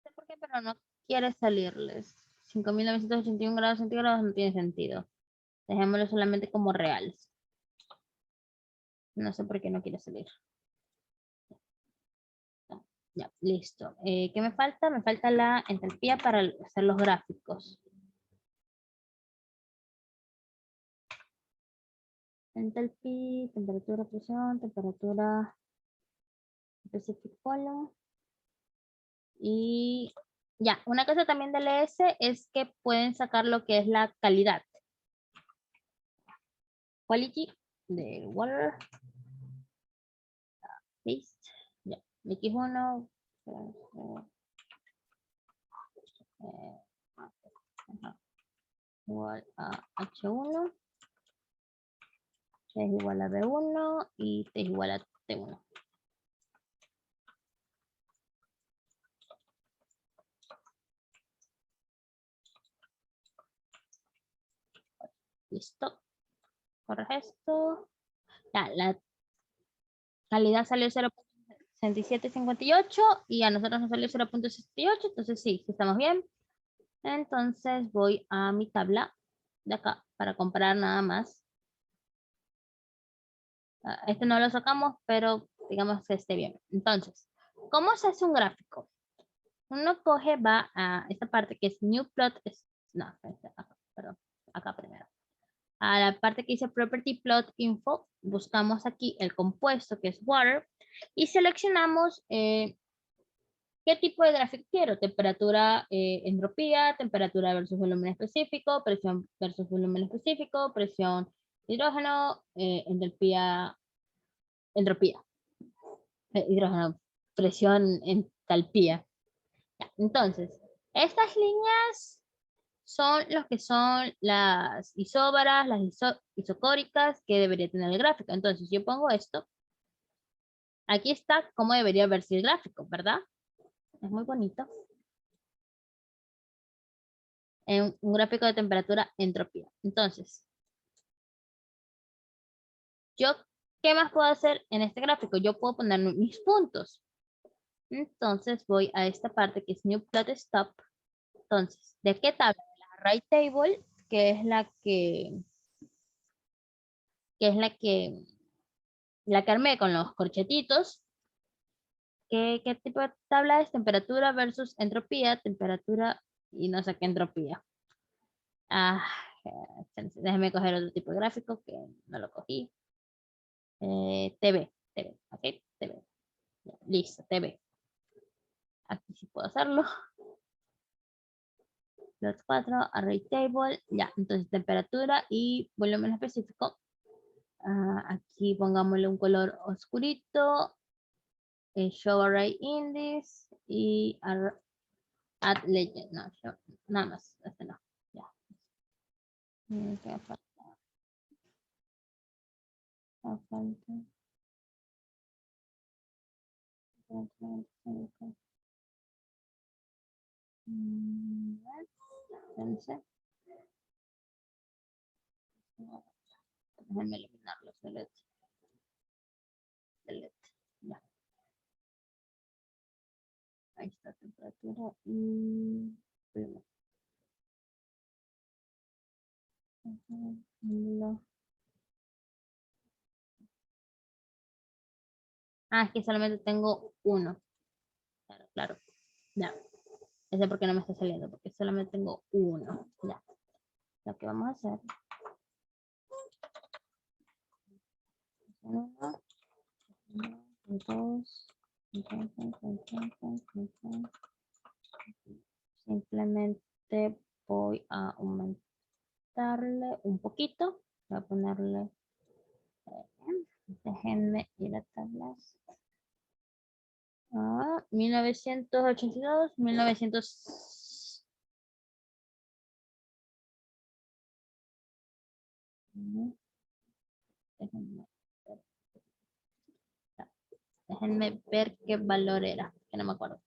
S1: sé por qué, pero no quiere salirles. 5.981 grados centígrados no tiene sentido. Dejémoslo solamente como reales. No sé por qué no quiere salir. Ya, listo. ¿Qué me falta? Me falta la entalpía para hacer los gráficos. Entalpía, temperatura, presión, temperatura, specific volume. Y ya, una cosa también del ES es que pueden sacar lo que es la calidad. Quality de water. Paste. Ya, X1. Igual a H1. T es igual a B1 y T es igual a T1. Listo. Corre esto. Ya, la calidad salió 0.6758 y a nosotros nos salió 0.68. Entonces sí estamos bien. Entonces voy a mi tabla de acá para comparar nada más. Este no lo sacamos, pero digamos que esté bien. Entonces, ¿cómo se hace un gráfico? Uno coge, va a esta parte que es New Plot. No, acá, perdón, acá primero. A la parte que dice Property Plot Info, buscamos aquí el compuesto que es Water y seleccionamos qué tipo de gráfico quiero. Temperatura, entropía, temperatura versus volumen específico, presión versus volumen específico, presión hidrógeno, entropía, hidrógeno, presión, entalpía. Ya, entonces, estas líneas son los que son las isóbaras, las isocóricas que debería tener el gráfico. Entonces, yo pongo esto. Aquí está cómo debería verse el gráfico, ¿verdad? Es muy bonito. En un gráfico de temperatura, entropía. Entonces, yo, ¿qué más puedo hacer en este gráfico? Yo puedo poner mis puntos. Entonces, voy a esta parte que es New Plot Stop. Entonces, ¿de qué tabla? De la Array Table, que es la que armé con los corchetitos. ¿Qué tipo de tabla es? Temperatura versus entropía, temperatura y no sé qué entropía. Déjeme coger otro tipo de gráfico que no lo cogí. TV, ok, TV. Listo, TV. Aquí sí puedo hacerlo. Los 4, array table, ya, entonces temperatura y volumen específico. Aquí pongámosle un color oscurito. Show array index y add legend. No, nada más, este no. Ya. ¿Qué falta? Falta. Espérense. Déjenme eliminarlos. Delete. Ya. Ahí está temperatura y volumen. Ujú, no. Ah, es que solamente tengo uno. Claro, claro. Ya. Ese porque no me está saliendo, porque solamente tengo uno. Ya. Lo que vamos a hacer. Uno, dos, simplemente voy a aumentarle un poquito. Voy a ponerle, déjenme ir a tablas. 1982, 1900. Déjenme ver, déjenme ver qué valor era, que no me acuerdo.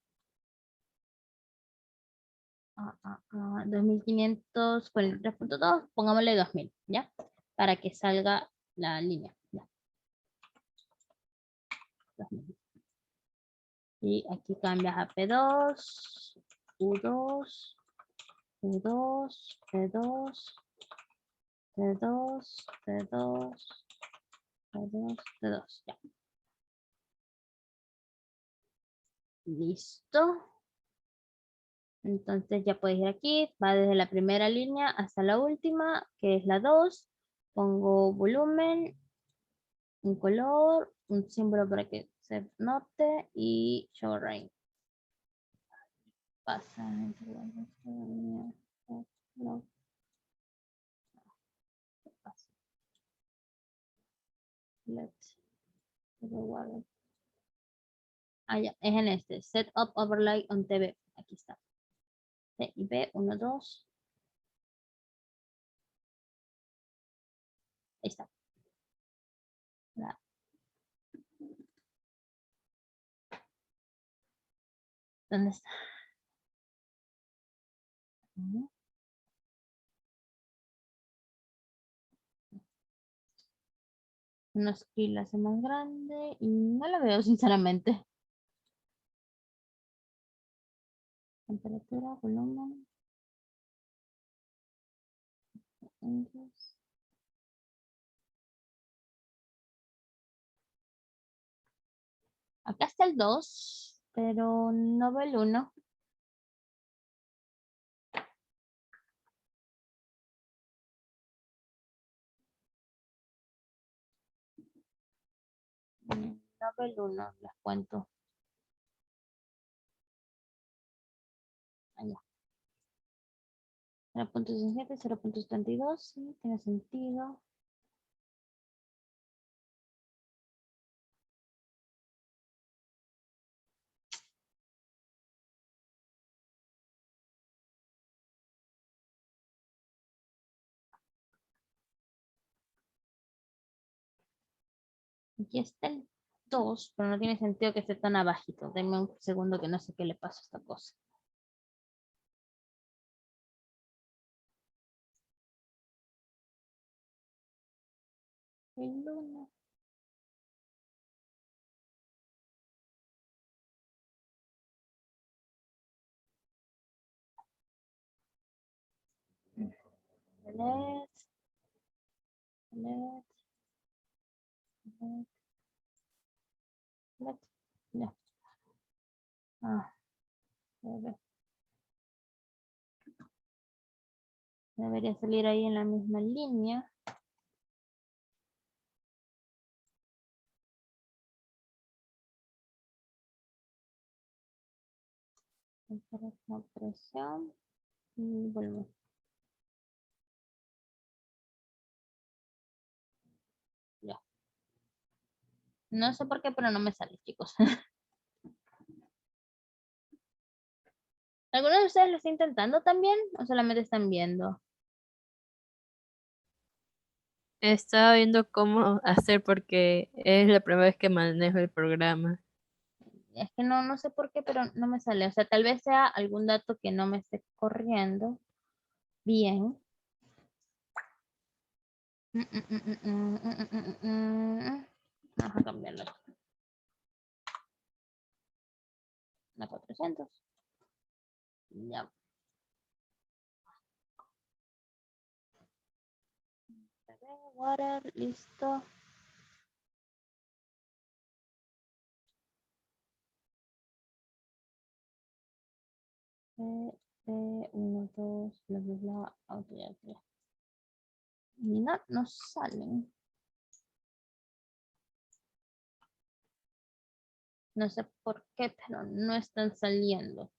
S1: 2543.2, pongámosle 2000, ¿ya? Para que salga la línea, ¿ya? 2000. Y aquí cambias a P2, U2, U2, P2, T2, T2, T2, T2, ya. Listo. Entonces ya puedes ir aquí, va desde la primera línea hasta la última, que es la 2. Pongo volumen, un color, un símbolo para que se note y show rain. Pasa. No. Pasa. Let's ah, ya, es en este. Set up overlay on TV. Aquí está. T y B, 1, 2. Ahí está. La- ¿Dónde está? Una scale hace más grande y no la veo sinceramente. Temperatura, volumen. Acá está el 2, pero no veo el 1. No veo el 1, les cuento. Allá. 0.67, 0.72, sí, tiene sentido. Aquí está el 2, pero no tiene sentido que esté tan abajito. Denme un segundo que no sé qué le pasa a esta cosa. El 1. LED, LED, LED, LED. Ya. Ah, debería salir ahí en la misma línea. Temperatura, presión y volumen. Ya. No sé por qué, pero no me sale, chicos. ¿Alguno de ustedes lo está intentando también o solamente están viendo?
S3: Estaba viendo cómo hacer porque es la primera vez que manejo el programa.
S1: Es que no sé por qué, pero no me sale. O sea, tal vez sea algún dato que no me esté corriendo bien. Vamos a cambiarlo. a 400. Ya. Water, listo. Uno, dos, bla, bla, bla. Ok, ok. Y no salen. No sé por qué, pero no están saliendo.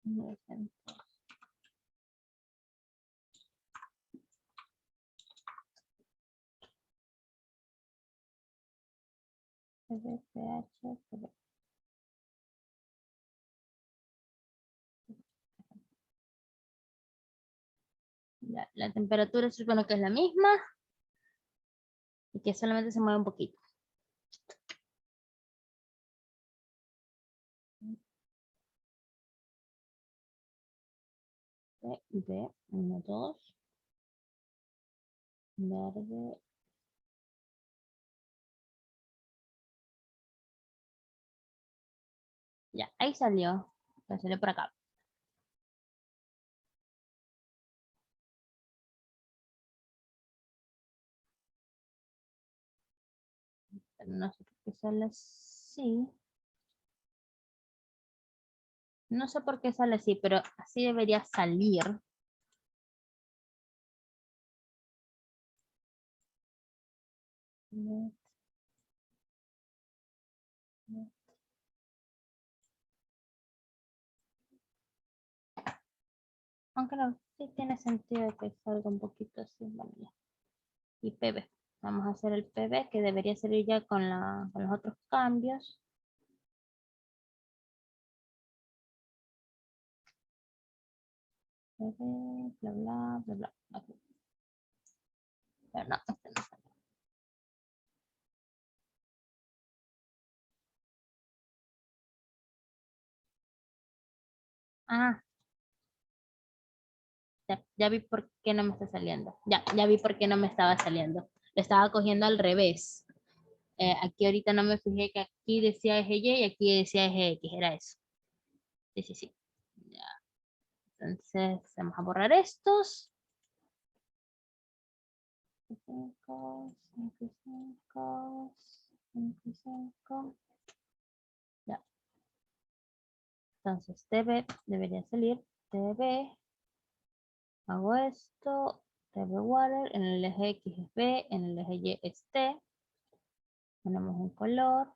S1: 900. PH, la temperatura se supone que es la misma y que solamente se mueve un poquito. B, 1, 2. Verde. Ya, ahí salió. Ya salió por acá. Pero no sé por qué sale así. No sé por qué sale así, pero así debería salir. Aunque no, sí tiene sentido que salga un poquito así. Bueno, ya. Y PB. Vamos a hacer el PB que debería salir ya con los otros cambios. PB, bla, bla, bla, bla. Aquí. Pero no, este no sale. Ah, ya vi por qué no me está saliendo. Ya vi por qué no me estaba saliendo. Lo estaba cogiendo al revés. Aquí ahorita no me fijé que aquí decía eje Y y aquí decía eje X. Era eso. Sí, sí, sí. Ya. Entonces, vamos a borrar estos. 5, 5, 5, 5, 5. Ya. Entonces, TB debería salir. TB. Hago esto. TB water. En el eje X es B. En el eje Y es T. Ponemos un color.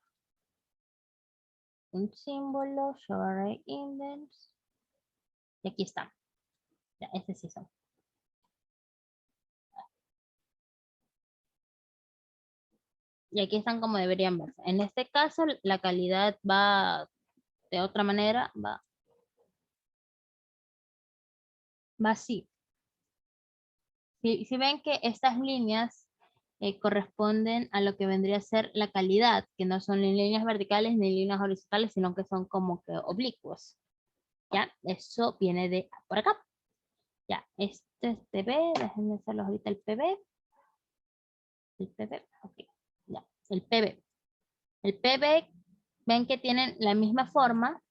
S1: Un símbolo. Show array indents. Y aquí está. Ya, este sí son. Y aquí están como deberían verse. En este caso, la calidad va de otra manera. Va así. Si ven que estas líneas corresponden a lo que vendría a ser la calidad, que no son ni líneas verticales ni líneas horizontales, sino que son como que oblicuos. ¿Ya? Eso viene de por acá. Ya, este es PB, déjenme hacerlo ahorita el PB. El PB, ok. Ya, el PB. El PB, ven que tienen la misma forma.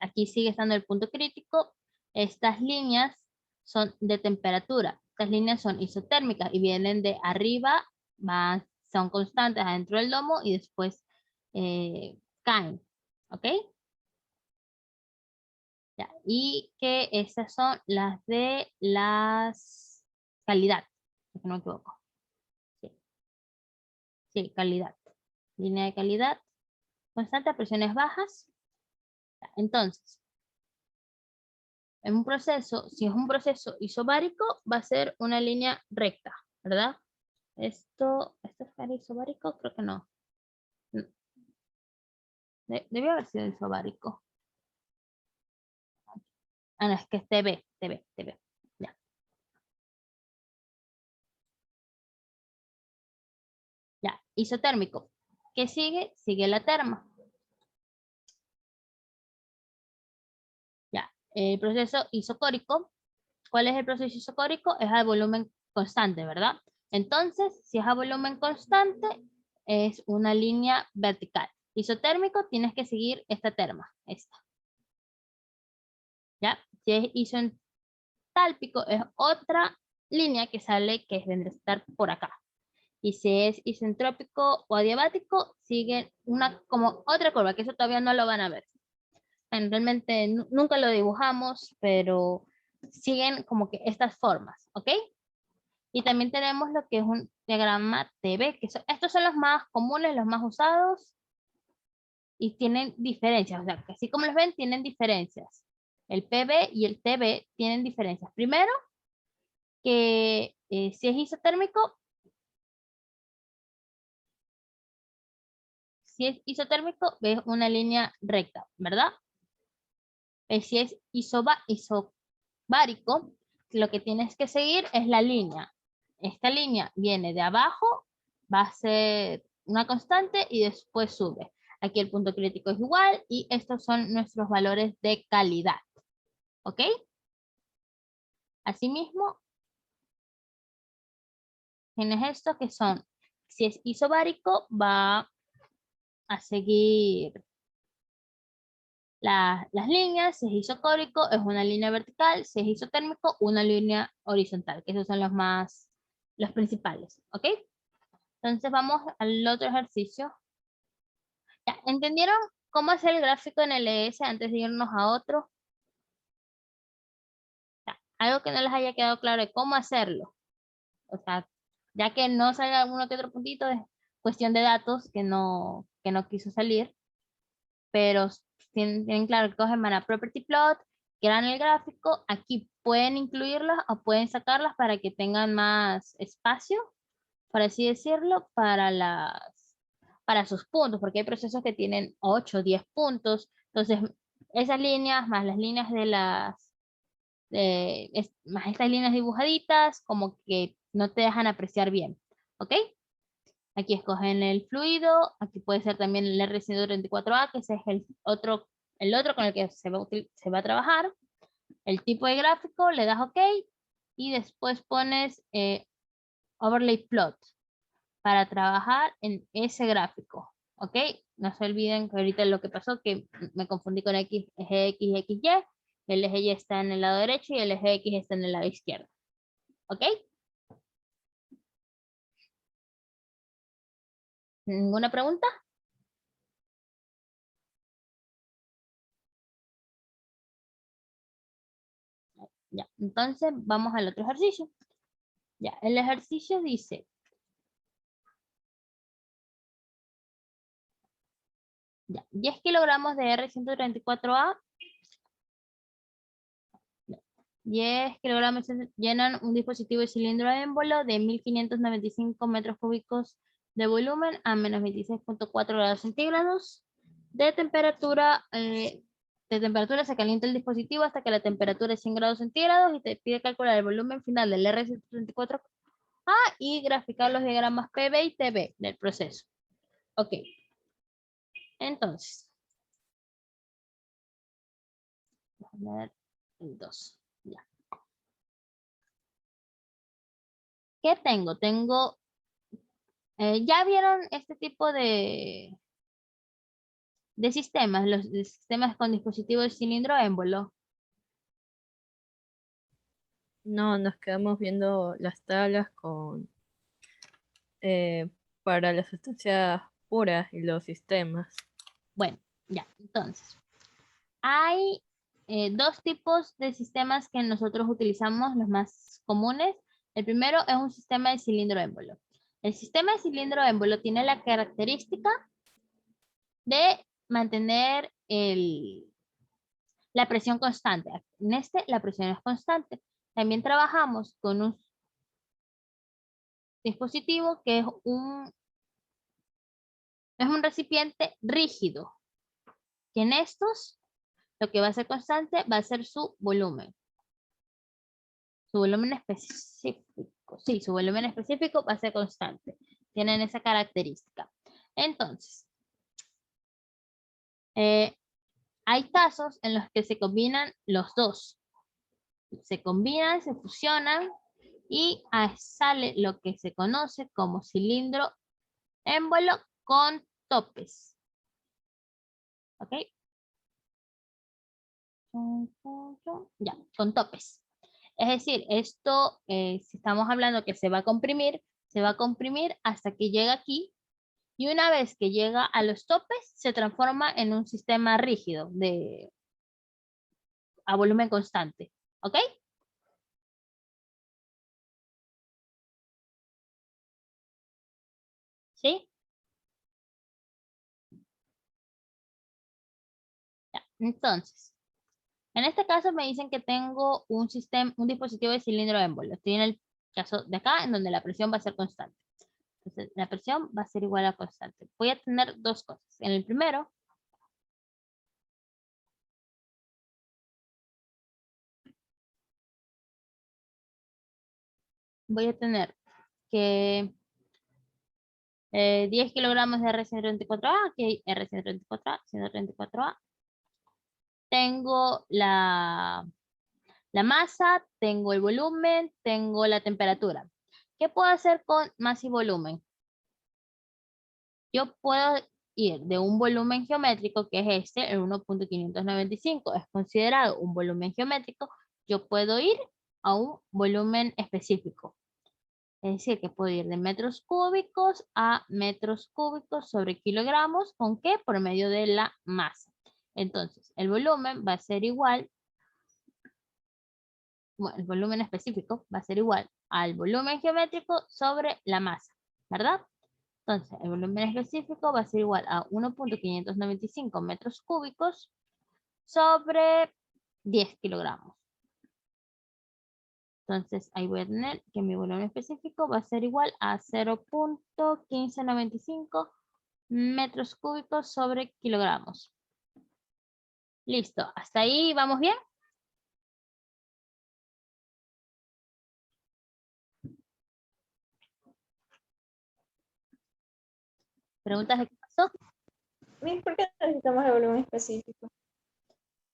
S1: Aquí sigue estando el punto crítico. Estas líneas son de temperatura. Estas líneas son isotérmicas y vienen de arriba, son constantes adentro del domo y después caen. ¿Ok? Ya. Y que estas son las de las calidad, si no me equivoco. Sí, sí, calidad. Línea de calidad constante a presiones bajas. Entonces, en un proceso, si es un proceso isobárico, va a ser una línea recta, ¿verdad? ¿Esto es isobárico? Creo que no. Debió haber sido isobárico. Ah, no, es que es TB. Ya. Ya, isotérmico. ¿Qué sigue? Sigue la terma. Ya, el proceso isocórico. ¿Cuál es el proceso isocórico? Es a volumen constante, ¿verdad? Entonces, si es a volumen constante, es una línea vertical. Isotérmico, tienes que seguir esta terma, esta. ¿Ya? Si es isentálpico, es otra línea que sale, que vendrá a estar por acá. Y si es isentrópico o adiabático, sigue una como otra curva, que eso todavía no lo van a ver. Realmente nunca lo dibujamos, pero siguen como que estas formas, ¿ok? Y también tenemos lo que es un diagrama TV, que estos son los más comunes, los más usados, y tienen diferencias, o sea, que así como los ven, tienen diferencias. El PB y el TB tienen diferencias. Primero, que si es isotérmico, es una línea recta, ¿verdad? Si es isobárico, lo que tienes que seguir es la línea. Esta línea viene de abajo, va a ser una constante y después sube. Aquí el punto crítico es igual y estos son nuestros valores de calidad. ¿Ok? Asimismo, tienes estos que son, si es isobárico, va a seguir las líneas. Si es isocórico, es una línea vertical. Si es isotérmico, una línea horizontal, que esos son los principales. ¿Ok? Entonces vamos al otro ejercicio. ¿Ya entendieron cómo hacer el gráfico en LS antes de irnos a otro? Ya, algo que no les haya quedado claro de cómo hacerlo. O sea, ya que no salga uno que otro puntito, es cuestión de datos que no quiso salir. Pero tienen claro que cogen mana property plot, crean el gráfico, aquí pueden incluirlas o pueden sacarlas para que tengan más espacio, por así decirlo, para sus puntos, porque hay procesos que tienen 8 o 10 puntos, entonces esas líneas más las líneas más estas líneas dibujaditas, como que no te dejan apreciar bien, ¿ok? Aquí escogen el fluido, aquí puede ser también el R134A, que ese es el otro con el que se va a trabajar. El tipo de gráfico, le das OK y después pones overlay plot para trabajar en ese gráfico. ¿Ok? No se olviden que ahorita lo que pasó, que me confundí con eje X y XY. El eje Y está en el lado derecho y el eje X está en el lado izquierdo. ¿Ok? ¿Ninguna pregunta? Ya, entonces vamos al otro ejercicio. Ya, el ejercicio dice, ya, 10 kilogramos de R134A, 10 kilogramos llenan un dispositivo de cilindro émbolo de 1595 metros cúbicos de volumen a menos 26.4 grados centígrados. De temperatura se calienta el dispositivo hasta que la temperatura es 100 grados centígrados y te pide calcular el volumen final del R134A y graficar los diagramas PB y TB del proceso. Ok. Entonces, vamos a ver el 2. Ya. ¿Qué tengo? ¿Ya vieron este tipo de sistemas? Los sistemas con dispositivos de cilindro émbolo.
S3: No, nos quedamos viendo las tablas con para las sustancias puras y los sistemas.
S1: Bueno, ya, entonces. Hay dos tipos de sistemas que nosotros utilizamos, los más comunes. El primero es un sistema de cilindro émbolo. El sistema de cilindro émbolo tiene la característica de mantener la presión constante. En la presión es constante. También trabajamos con un dispositivo que es un recipiente rígido, que en estos lo que va a ser constante va a ser su volumen. Su volumen específico. Sí, su volumen específico va a ser constante. Tienen esa característica. Entonces, hay casos en los que se combinan los dos. Se combinan, se fusionan y sale lo que se conoce como cilindro émbolo con topes. ¿Ok? Ya, con topes. Es decir, esto, si estamos hablando que se va a comprimir hasta que llega aquí. Y una vez que llega a los topes, se transforma en un sistema rígido a volumen constante. ¿Ok? ¿Sí? Ya, entonces, en este caso me dicen que tengo un dispositivo de cilindro émbolo. Estoy en el caso de acá, en donde la presión va a ser constante. Entonces, la presión va a ser igual a constante. Voy a tener dos cosas. En el primero, voy a tener que 10 kilogramos de R134A, que R134A, 134A. Tengo la masa, tengo el volumen, tengo la temperatura. ¿Qué puedo hacer con masa y volumen? Yo puedo ir de un volumen geométrico, que es este, el 1.595, es considerado un volumen geométrico. Yo puedo ir a un volumen específico. Es decir, que puedo ir de metros cúbicos a metros cúbicos sobre kilogramos. ¿Con qué? Por medio de la masa. Entonces, el volumen va a ser igual, bueno, el volumen específico va a ser igual al volumen geométrico sobre la masa, ¿verdad? Entonces, el volumen específico va a ser igual a 1.595 metros cúbicos sobre 10 kilogramos. Entonces, ahí voy a tener que mi volumen específico va a ser igual a 0.1595 metros cúbicos sobre kilogramos. Listo, ¿hasta ahí vamos bien? ¿Preguntas de qué pasó?
S4: Miss, ¿por qué necesitamos el volumen específico?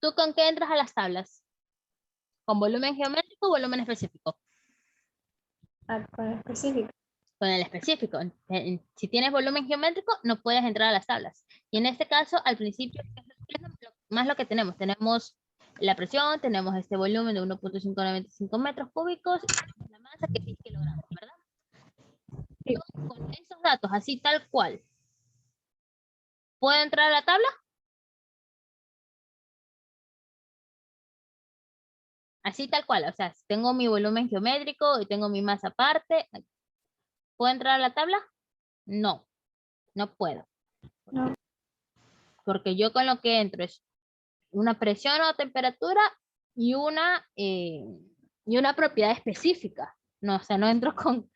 S1: ¿Tú con qué entras a las tablas? ¿Con volumen geométrico o volumen específico?
S4: Ah, con el específico.
S1: Con el específico. Si tienes volumen geométrico, no puedes entrar a las tablas. Y en este caso, al principio, ¿qué es más lo que tenemos? Tenemos la presión, tenemos este volumen de 1.595 metros cúbicos y tenemos la masa que es 10 kilogramos, ¿verdad?
S4: Sí.
S1: Yo, con esos datos, así tal cual, ¿puedo entrar a la tabla? Así tal cual, o sea, si tengo mi volumen geométrico y tengo mi masa aparte, ¿puedo entrar a la tabla? No, no puedo.
S4: No.
S1: Porque yo con lo que entro es una presión o temperatura y una propiedad específica. No, o sea, no entro con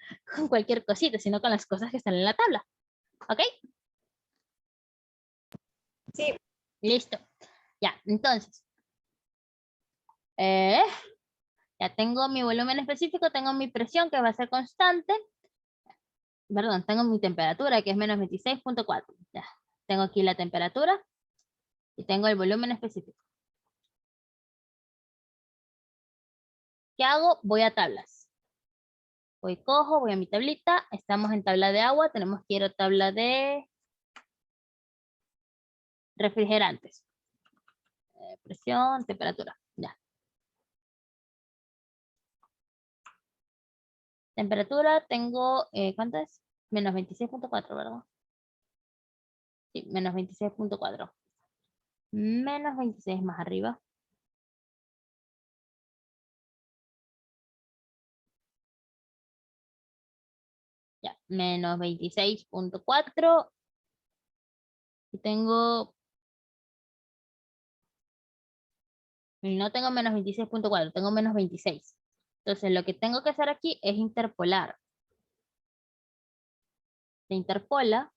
S1: cualquier cosita, sino con las cosas que están en la tabla. ¿Ok?
S4: Sí.
S1: Listo. Ya, entonces. eh, ya tengo mi volumen específico, tengo mi presión que va a ser constante. Perdón, tengo mi temperatura que es menos 26.4. Ya, tengo aquí la temperatura y tengo el volumen específico. ¿Qué hago? Voy a tablas. Voy a mi tablita. Estamos en tabla de agua. Tenemos que ir a tabla de refrigerantes. Presión, temperatura. Ya. Temperatura tengo, ¿cuánto es? Menos 26.4, ¿verdad? Sí, menos 26.4. Menos 26 más arriba. Ya, menos 26.4. Y tengo... No tengo menos 26.4, tengo menos 26. Entonces lo que tengo que hacer aquí es interpolar. Se interpola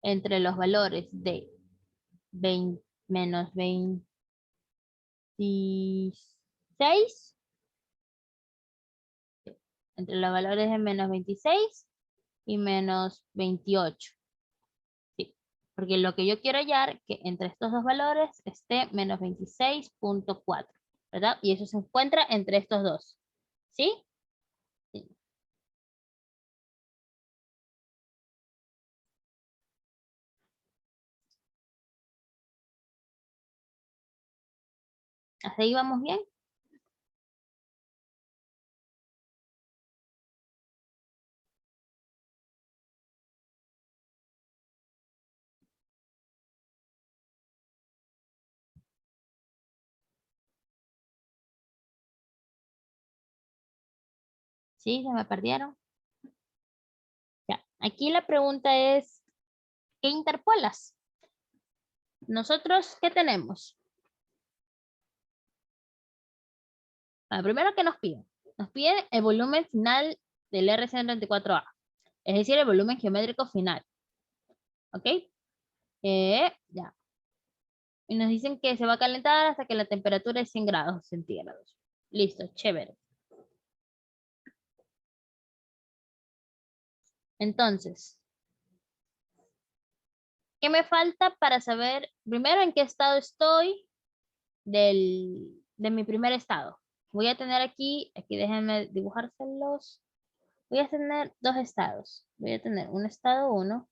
S1: entre los valores de menos 26, entre los valores de menos 26 y menos 28. Sí, porque lo que yo quiero hallar que entre estos dos valores esté menos 26.4, ¿verdad? Y eso se encuentra entre estos dos. ¿Sí? Sí. ¿Hasta ahí vamos bien? ¿Sí? ¿Se me perdieron? Ya. Aquí la pregunta es, ¿qué interpolas? Nosotros, ¿qué tenemos? Primero, ¿qué nos piden? Nos piden el volumen final del RC34A, es decir, el volumen geométrico final. ¿Ok? Ya. Y nos dicen que se va a calentar hasta que la temperatura es 100 grados centígrados. Listo, chévere. Entonces, ¿qué me falta para saber primero en qué estado estoy de mi primer estado? Voy a tener aquí déjenme dibujárselos. Voy a tener dos estados. Voy a tener un estado 1,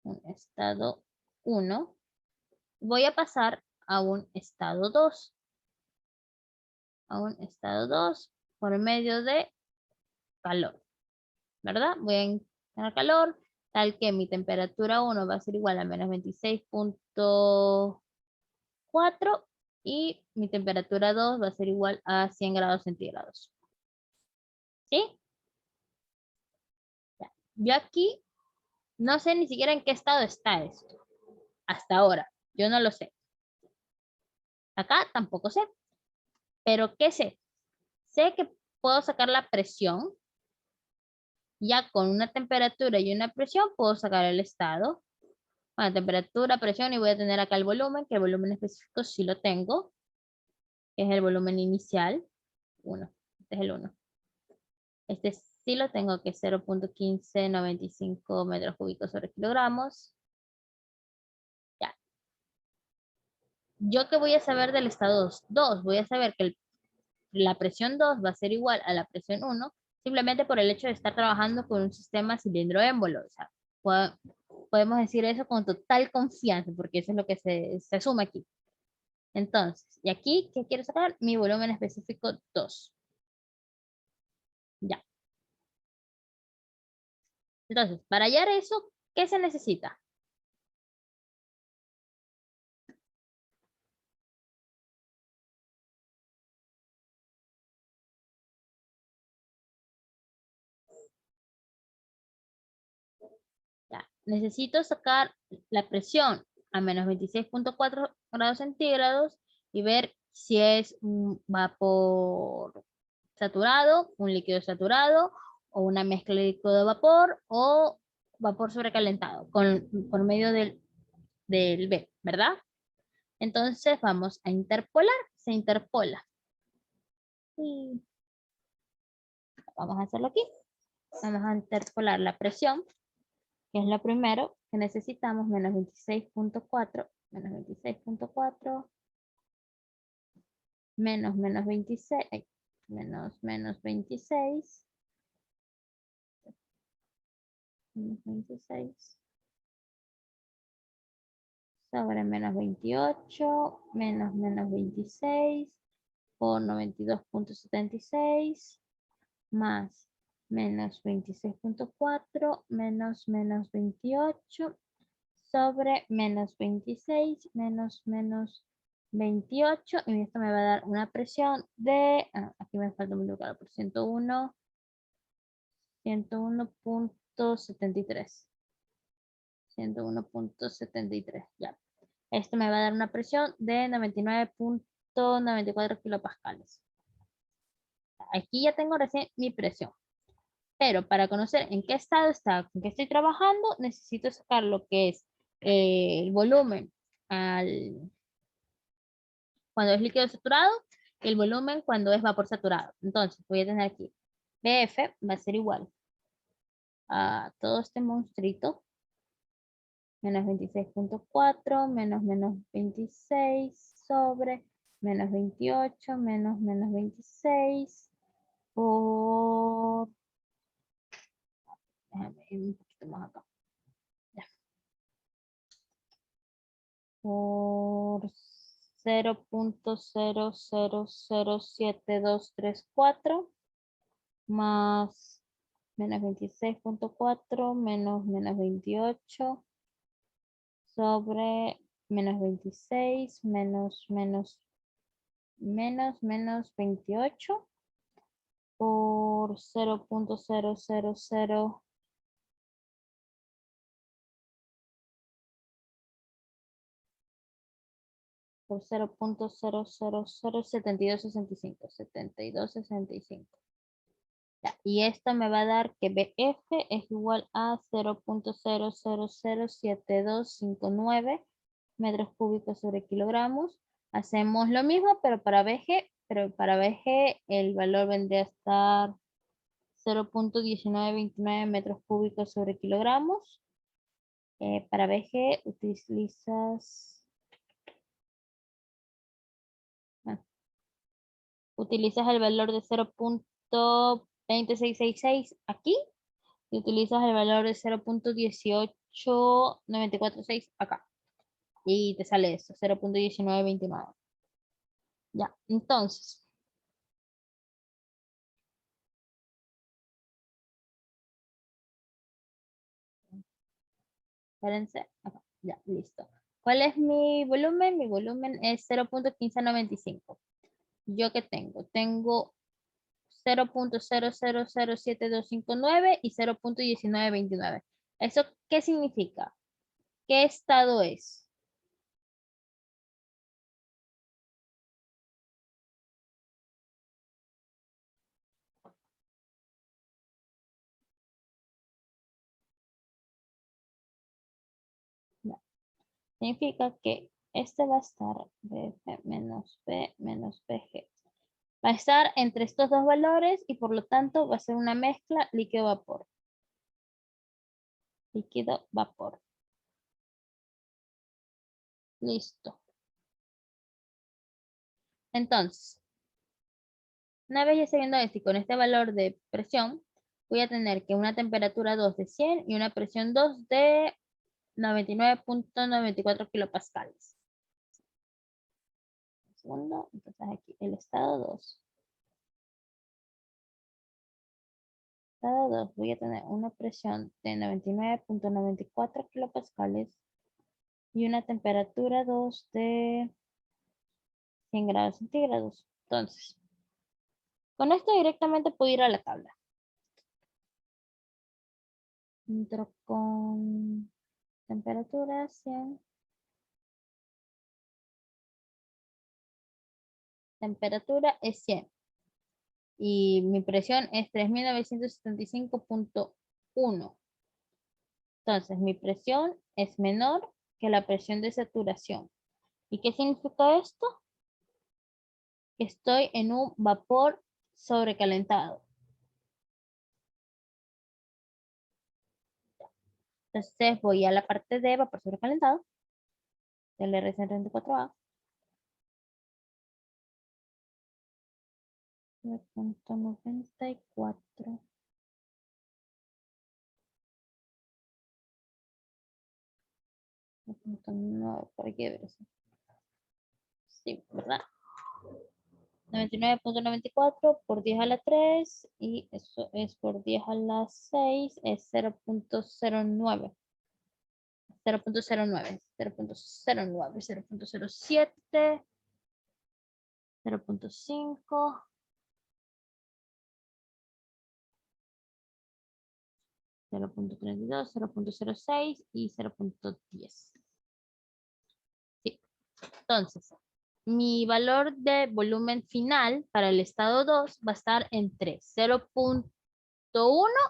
S1: un estado 1. Voy a pasar a un estado 2. A un estado 2 por medio de calor, ¿verdad? Voy a tener calor, tal que mi temperatura 1 va a ser igual a menos 26.4 y mi temperatura 2 va a ser igual a 100 grados centígrados. ¿Sí? Ya. Yo aquí no sé ni siquiera en qué estado está esto. Hasta ahora. Yo no lo sé. Acá tampoco sé. Pero ¿qué sé? Sé que puedo sacar la presión. Ya con una temperatura y una presión puedo sacar el estado. Bueno, temperatura, presión y voy a tener acá el volumen, que el volumen específico sí lo tengo, que es el volumen inicial. 1. Este es el 1. Este sí lo tengo, que es 0.1595 metros cúbicos sobre kilogramos. Ya. ¿Yo qué voy a saber del estado 2? 2. Voy a saber que la presión 2 va a ser igual a la presión 1, simplemente por el hecho de estar trabajando con un sistema cilindro-émbolo. O sea, podemos decir eso con total confianza, porque eso es lo que se asume aquí. Entonces, y aquí, ¿qué quiero sacar? Mi volumen específico 2. Ya. Entonces, para hallar eso, ¿qué se necesita? Ya. Necesito sacar la presión a menos 26.4 grados centígrados y ver si es un vapor saturado, un líquido saturado, o una mezcla de líquido de vapor, o vapor sobrecalentado, por medio del B, ¿verdad? Entonces vamos a interpolar, se interpola. Y vamos a hacerlo aquí. Vamos a interpolar la presión, que es lo primero que necesitamos, menos 26.4, menos 26.4, menos 26, menos 26, menos 26, sobre menos 28, menos 26, por 92.76, más menos 26.4, menos 28, sobre menos 26, menos 28, y esto me va a dar una presión de, aquí me falta multiplicar por 101.73. 101.73, ya. Esto me va a dar una presión de 99.94 kilopascales. Aquí ya tengo recién mi presión. Pero para conocer en qué estado está, con qué estoy trabajando, necesito sacar lo que es el volumen cuando es líquido saturado y el volumen cuando es vapor saturado. Entonces voy a tener aquí BF va a ser igual a todo este monstruito, menos 26.4, menos 26 sobre menos 28, menos 26 por... Déjame ir un poquito más acá. Ya. Por 0.000724 más menos 26.4 menos 28 sobre menos 26 menos 28 por 0.000 por 0.0007265. Ya, y esto me va a dar que BF es igual a 0.000729 metros cúbicos sobre kilogramos. Hacemos lo mismo, pero para BG el valor vendría a estar 0.1929 metros cúbicos sobre kilogramos. Para BG utilizas el valor de 0.2666 aquí y utilizas el valor de 0.18946 acá. Y te sale eso, 0.1929. Ya, entonces. Espérense, acá, ya, listo. ¿Cuál es mi volumen? Mi volumen es 0.1595. ¿Yo qué tengo? Tengo 0.000729 y 0.1929. ¿Eso qué significa? ¿Qué estado es? No. Significa que este va a estar BF menos B menos BG. Va a estar entre estos dos valores y por lo tanto va a ser una mezcla líquido-vapor. Líquido-vapor. Listo. Entonces, una vez ya sabiendo esto y con este valor de presión, voy a tener que una temperatura 2 de 100 y una presión 2 de 99.94 kilopascales. Un segundo, entonces aquí el estado 2. Estado 2, voy a tener una presión de 99.94 kilopascales y una temperatura 2 de 100 grados centígrados. Entonces, con esto directamente puedo ir a la tabla. Entro con temperatura 100. Temperatura es 100. Y mi presión es 3975.1. Entonces, mi presión es menor que la presión de saturación. ¿Y qué significa esto? Que estoy en un vapor sobrecalentado. Entonces, voy a la parte de vapor sobrecalentado del RC34A. 0.94. No, por aquí debe ser. Sí, ¿verdad? 99.94 por 10 a la 3 y eso es por 10 a la 6 es 0.09. 0.09, 0.09, 0.07, 0.5, 0.32, 0.06 y 0.10. Sí. Entonces, mi valor de volumen final para el estado 2 va a estar entre 0.1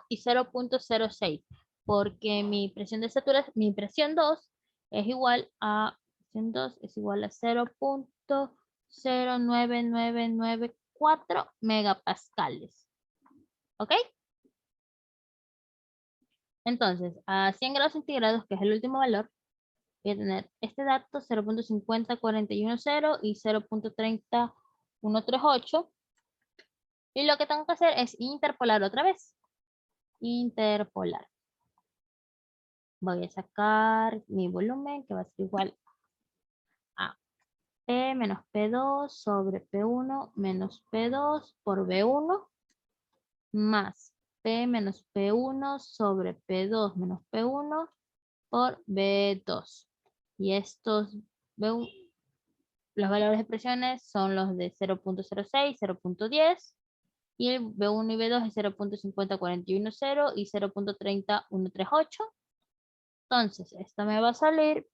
S1: y 0.06, porque mi presión de saturación, mi presión 2 es igual a 0.09994 megapascales. ¿Ok? Entonces, a 100 grados centígrados, que es el último valor, voy a tener este dato 0.50410 y 0.30138. Y lo que tengo que hacer es interpolar otra vez. Interpolar. Voy a sacar mi volumen, que va a ser igual a P menos P2 sobre P1 menos P2 por B1 más P menos P1 sobre P2 menos P1 por B2. Y estos los valores de expresiones son los de 0.06, 0.10 y el B1 y B2 es 0.50410 y 0.30138. Entonces, esto me va a salir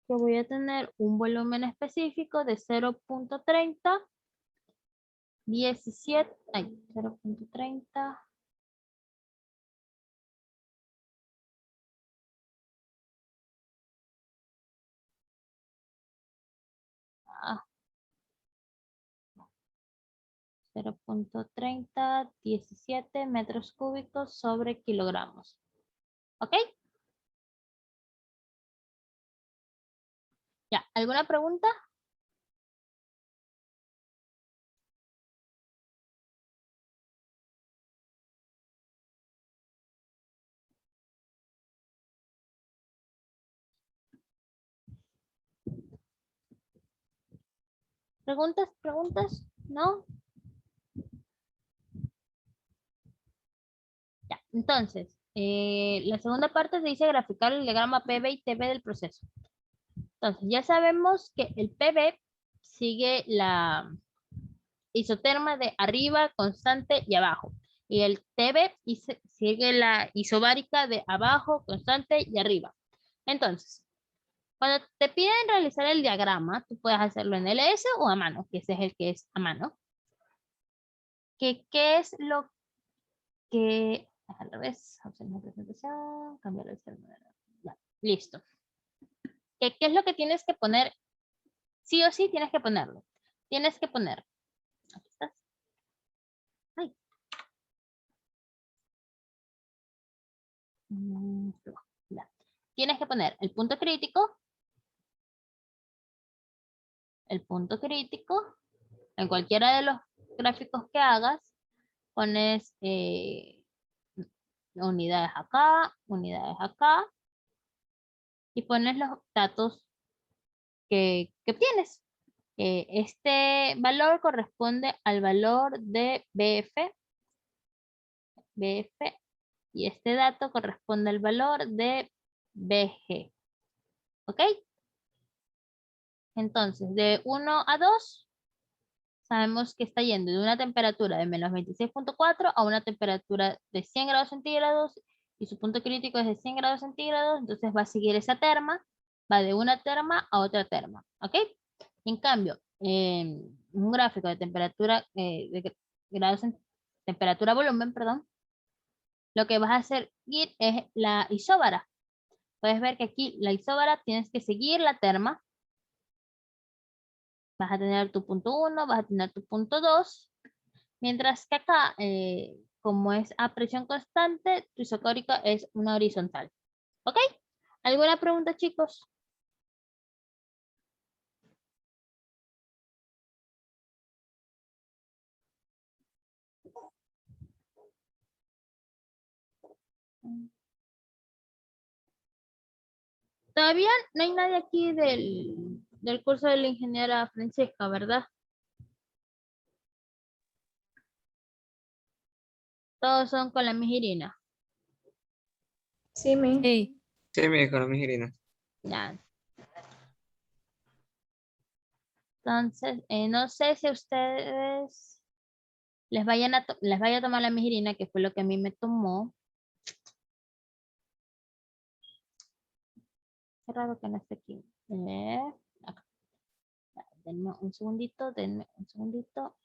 S1: que voy a tener un volumen específico de 0.30, 17, ay, 0.30, ah, 0.3017 metros cúbicos sobre kilogramos. ¿Ok? Ya, ¿alguna pregunta? ¿Preguntas? ¿Preguntas? ¿No? Ya, entonces, la segunda parte se dice graficar el diagrama PB y TB del proceso. Entonces, ya sabemos que el PB sigue la isoterma de arriba, constante y abajo. Y el TB sigue la isobárica de abajo, constante y arriba. Entonces, cuando te piden realizar el diagrama, tú puedes hacerlo en LS o a mano, que ese es el que es a mano. ¿Qué es lo que... Al revés, opciones de presentación, cambiar el celular. Ya, listo. ¿Qué es lo que tienes que poner? Sí o sí tienes que ponerlo. Tienes que poner. Aquí estás. Ay. Ya. Tienes que poner el punto crítico, en cualquiera de los gráficos que hagas, pones unidades acá, y pones los datos que obtienes. Este valor corresponde al valor de BF, y este dato corresponde al valor de BG. ¿Ok? Entonces, de 1 a 2, sabemos que está yendo de una temperatura de menos 26.4 a una temperatura de 100 grados centígrados y su punto crítico es de 100 grados centígrados, entonces va a seguir esa terma, va de una terma a otra terma, ¿ok? En cambio, en un gráfico de temperatura, temperatura volumen, perdón, lo que vas a hacer es la isóbara. Puedes ver que aquí la isóbara tienes que seguir la terma. Vas a tener tu punto 1, vas a tener tu punto 2. Mientras que acá, como es a presión constante, tu isocórica es una horizontal. ¿Ok? ¿Alguna pregunta, chicos? Todavía no hay nadie aquí del curso de la ingeniera Francisca, ¿verdad? Todos son con la Miss Irina.
S4: Sí, mi.
S3: Sí.
S5: Sí, mi economía Irina.
S1: Ya. Entonces, no sé si a ustedes les vaya a tomar la Miss Irina, que fue lo que a mí me tomó. Qué raro que no esté aquí. Acá. Denme un segundito, denme un segundito.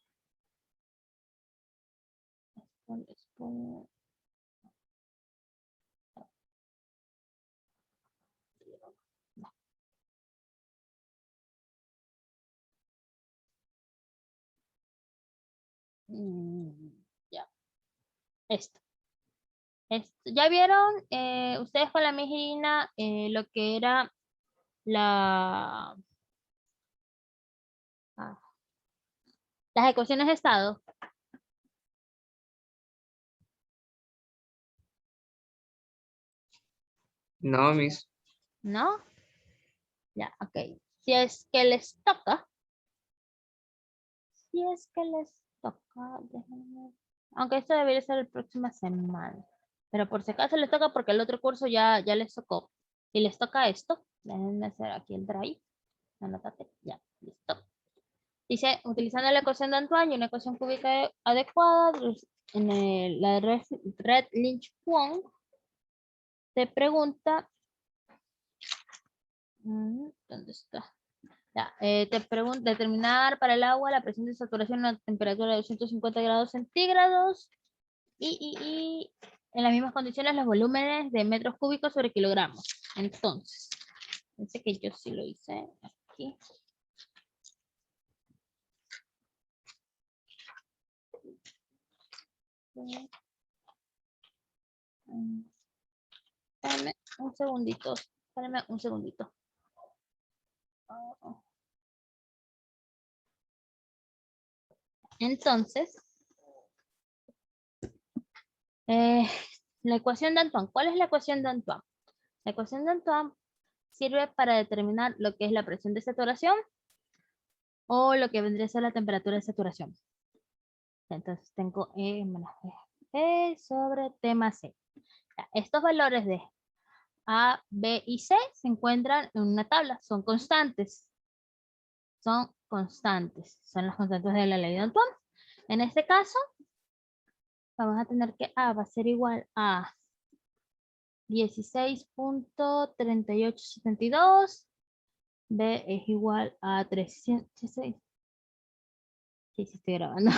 S1: Ya. Esto. ¿Ya vieron ustedes con la mijina lo que era la, ah, las ecuaciones de estado?
S5: No, mis.
S1: ¿No? Ya, ok. Si es que les toca. Si es que les toca. Déjenme. Aunque esto debería ser la próxima semana. Pero por si acaso les toca porque el otro curso ya les tocó. Si les toca esto, déjenme hacer aquí el drive. Anótate. Ya, listo. Dice, utilizando la ecuación de Antoine y una ecuación cúbica adecuada, en la red Lynch-Kwong te pregunta, ¿dónde está? Ya, te pregunta determinar para el agua la presión de saturación a una temperatura de 250 grados centígrados y en las mismas condiciones los volúmenes de metros cúbicos sobre kilogramos. Entonces, pensé que yo sí lo hice aquí. Espérame un segundito. Espérame un segundito. Entonces, la ecuación de Antoine. ¿Cuál es la ecuación de Antoine? La ecuación de Antoine sirve para determinar lo que es la presión de saturación o lo que vendría a ser la temperatura de saturación. Entonces tengo E menos E sobre T más C. Estos valores de A, B y C se encuentran en una tabla. Son constantes. Son constantes. Son las constantes de la ley de Antoine. En este caso, vamos a tener que A va a ser igual a 16.3872. B es igual a 306. Sí, estoy grabando.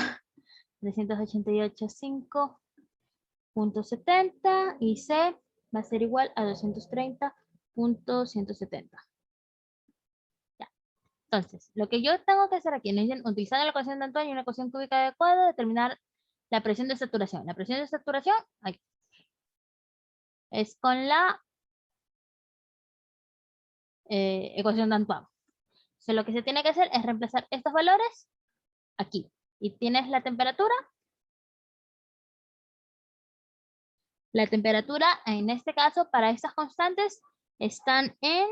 S1: 388.5.70 y C va a ser igual a 230.170. Ya. Entonces, lo que yo tengo que hacer aquí, utilizando la ecuación de Antoine y una ecuación cúbica adecuada, determinar la presión de saturación. La presión de saturación aquí, es con la ecuación de Antoine. Entonces, lo que se tiene que hacer es reemplazar estos valores aquí. Y tienes la temperatura. La temperatura, en este caso, para estas constantes, están en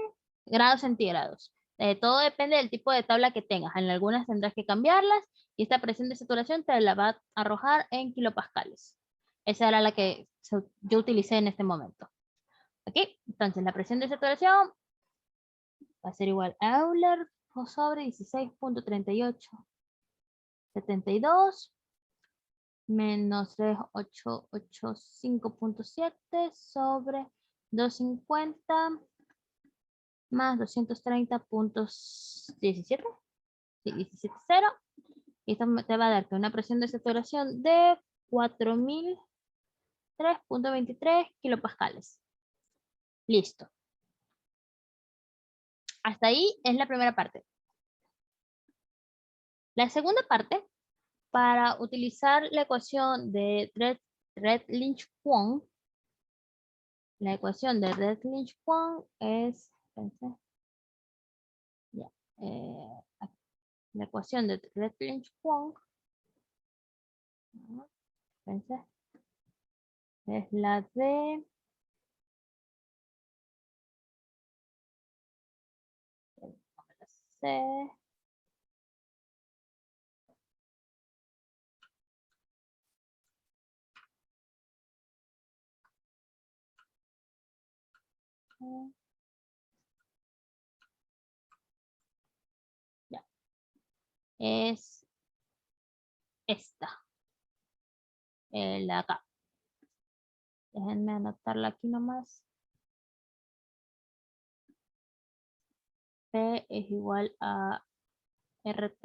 S1: grados centígrados. Todo depende del tipo de tabla que tengas. En algunas tendrás que cambiarlas y esta presión de saturación te la va a arrojar en kilopascales. Esa era la que yo utilicé en este momento. ¿Ok? Entonces, la presión de saturación va a ser igual a Euler sobre 16.3872 menos 3885.7 sobre 250 más 230.17. Sí, 17.0. Y esto te va a dar una presión de saturación de 4003.23 kilopascales. Listo. Hasta ahí es la primera parte. La segunda parte, para utilizar la ecuación de Red-Lynch-Kwong, la ecuación de Red-Lynch-Kwong es, la ecuación de Red-Lynch-Kwong es la de C ya. Es esta, la acá. Déjenme anotarla aquí nomás. P es igual a RT,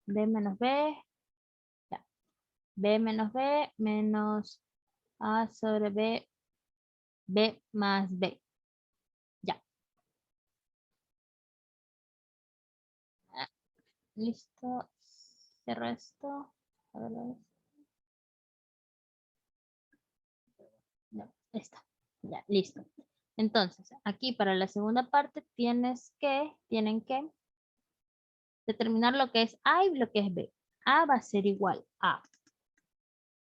S1: B menos B, ya. B menos B menos A sobre B, B más B. Ya. Listo. Cierro esto. A ver, no, esta. Ya, listo. Entonces, aquí para la segunda parte tienen que determinar lo que es A y lo que es B. A va a ser igual a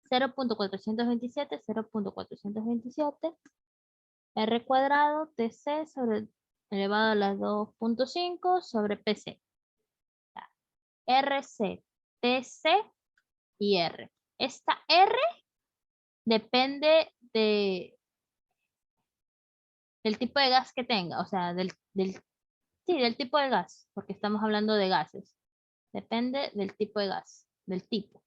S1: 0.427, 0.427, R cuadrado TC sobre elevado a la 2.5 sobre PC. RC, TC y R. Esta R depende del tipo de gas que tenga, o sea, sí, del tipo de gas, porque estamos hablando de gases. Depende del tipo de gas, del tipo.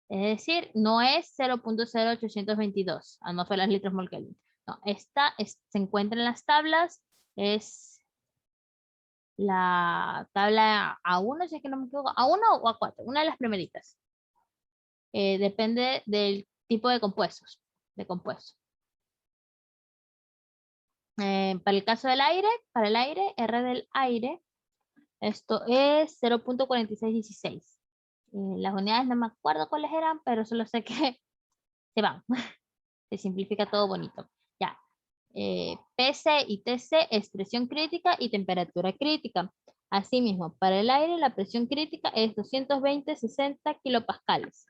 S1: Es decir, no es 0.0822 atmósferas litros mol Kelvin. No, esta se encuentra en las tablas, es la tabla A1, si es que no me equivoco, A1 o A4, una de las primeritas. Depende del tipo de compuestos, de compuesto. Para el caso del aire, para el aire, R del aire, esto es 0.4616. Las unidades no me acuerdo cuáles eran, pero solo sé que se van. Se simplifica todo bonito. Ya. PC y TC es presión crítica y temperatura crítica. Asimismo, para el aire la presión crítica es 220-60 kilopascales.